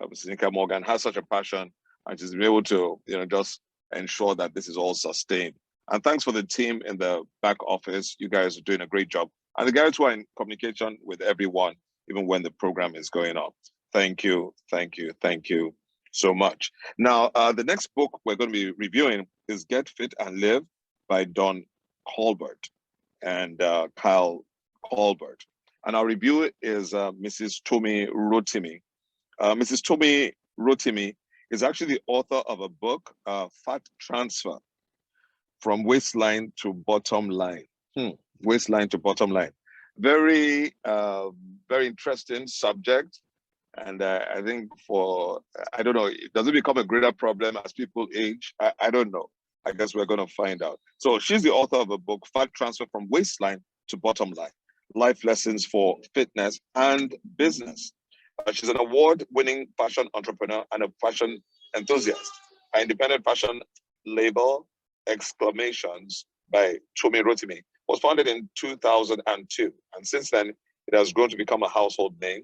Mrs. Nika Morgan, has such a passion, and she's been able to, you know, just ensure that this is all sustained. And thanks for the team in the back office. You guys are doing a great job. And the guys who are in communication with everyone, even when the program is going on. Thank you so much. Now, the next book we're going to be reviewing is Get Fit and Live by Don Colbert and Kyle Colbert. And our review is Mrs. Tomi Rotimi. Mrs. Tomi Rotimi is actually the author of a book, Fat Transfer, From Waistline to Bottom Line. Waistline to Bottom Line. Very interesting subject. And I think I don't know, does it become a greater problem as people age? I don't know. I guess we're going to find out. So she's the author of a book, Fat Transfer From Waistline to Bottom Line, Life Lessons for Fitness and Business. She's an award-winning fashion entrepreneur and a fashion enthusiast. Her independent fashion label, Exclamations by Tomi Rotimi, was founded in 2002. And since then, it has grown to become a household name.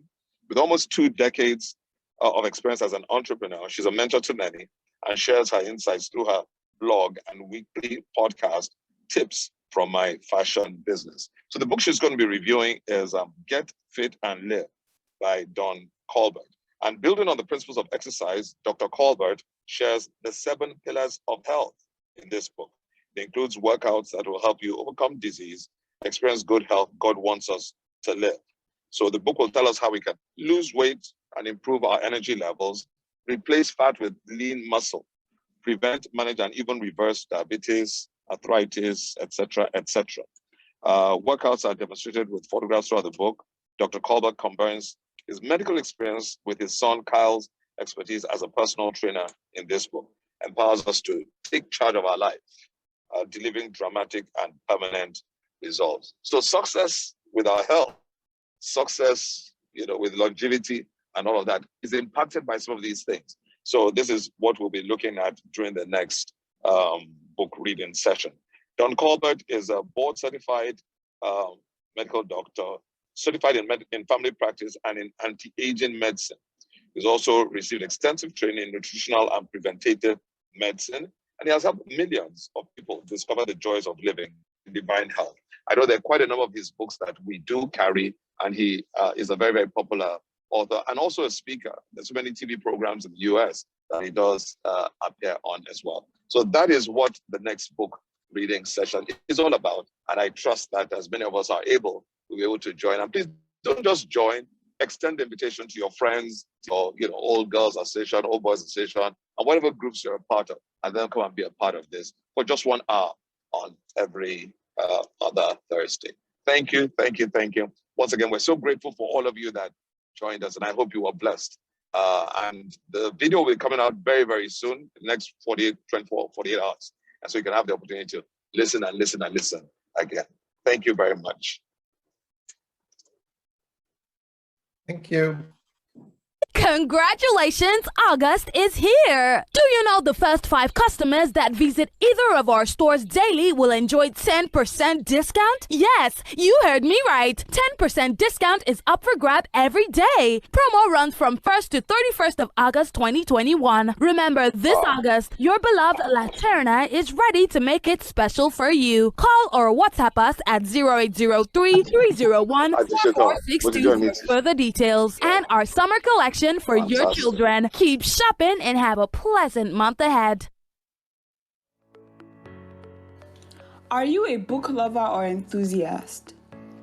With almost 2 decades of experience as an entrepreneur, she's a mentor to many and shares her insights through her blog and weekly podcast, Tips from My Fashion Business. So the book she's going to be reviewing is Get Fit and Live by Don Colbert. And building on the principles of exercise, Dr. Colbert shares the 7 pillars of health in this book. It includes workouts that will help you overcome disease, experience good health God wants us to live. So the book will tell us how we can lose weight and improve our energy levels, replace fat with lean muscle, prevent, manage, and even reverse diabetes, arthritis, etc., etc. Workouts are demonstrated with photographs throughout the book. Dr. Colbert combines his medical experience with his son Kyle's expertise as a personal trainer in this book, empowers us to take charge of our life, delivering dramatic and permanent results. So success with our health, success, you know, with longevity and all of that is impacted by some of these things. So this is what we'll be looking at during the next book reading session. John Colbert is a board certified medical doctor, certified in family practice and in anti-aging medicine. He's also received extensive training in nutritional and preventative medicine, and he has helped millions of people discover the joys of living in divine health. I know there are quite a number of his books that we do carry, and he is a very, very popular author and also a speaker. There's so many TV programs in the US that he does appear on as well. So that is what the next book reading session is all about. And I trust that as many of us are able, we'll be able to join. And please don't just join, extend the invitation to your friends, or old girls association, old boys association, and whatever groups you're a part of, and then come and be a part of this for just 1 hour on every other Thursday. Thank you, thank you, thank you. Once again, we're so grateful for all of you that joined us, and I hope you were blessed. And the video will be coming out very, very soon, the next 48 hours. And so you can have the opportunity to listen and listen and listen again. Thank you very much. Thank you. Congratulations, August is here! Do you know the first 5 customers that visit either of our stores daily will enjoy 10% discount? Yes, you heard me right. 10% discount is up for grab every day. Promo runs from 1st to 31st of August 2021. Remember, this August, your beloved Laterna is ready to make it special for you. Call or WhatsApp us at 0803-301-4462 for further details. And our summer collection for your children. Keep shopping and have a pleasant month ahead. Are you a book lover or enthusiast?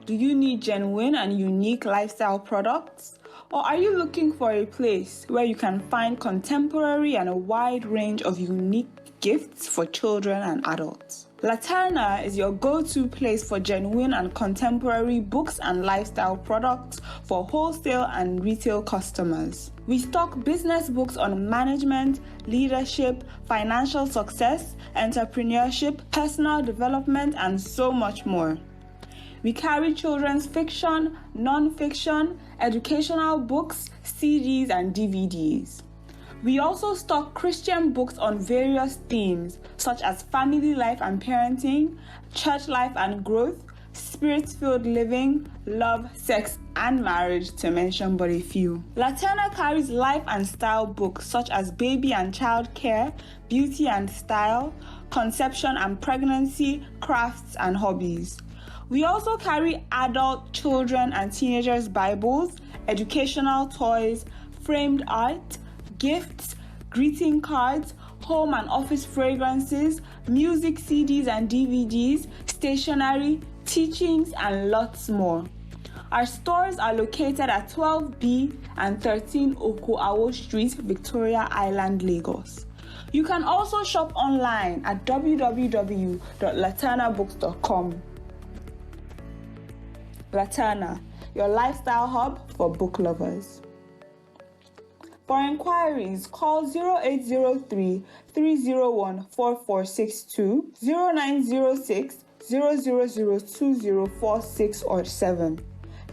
Do you need genuine and unique lifestyle products? Or are you looking for a place where you can find contemporary and a wide range of unique gifts for children and adults? Laterna is your go-to place for genuine and contemporary books and lifestyle products for wholesale and retail customers. We stock business books on management, leadership, financial success, entrepreneurship, personal development, and so much more. We carry children's fiction, non-fiction, educational books, CDs, and DVDs. We also stock Christian books on various themes such as family life and parenting, church life and growth, spirit-filled living, love, sex, and marriage, to mention but a few. Laterna carries life and style books such as baby and child care, beauty and style, conception and pregnancy, crafts, and hobbies. We also carry adult, children, and teenagers' Bibles, educational toys, framed art, gifts, greeting cards, home and office fragrances, music CDs and DVDs, stationery, teachings, and lots more. Our stores are located at 12B and 13 Okoawo Street, Victoria Island, Lagos. You can also shop online at www.laternabooks.com. Laterna, your lifestyle hub for book lovers. For inquiries, call 0803-301-4462, 0906-0002046 or 7.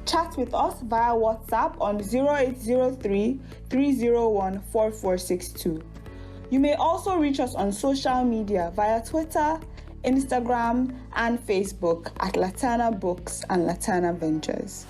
Chat with us via WhatsApp on 0803-301-4462. You may also reach us on social media via Twitter, Instagram, and Facebook at Laterna Books and Laterna Ventures.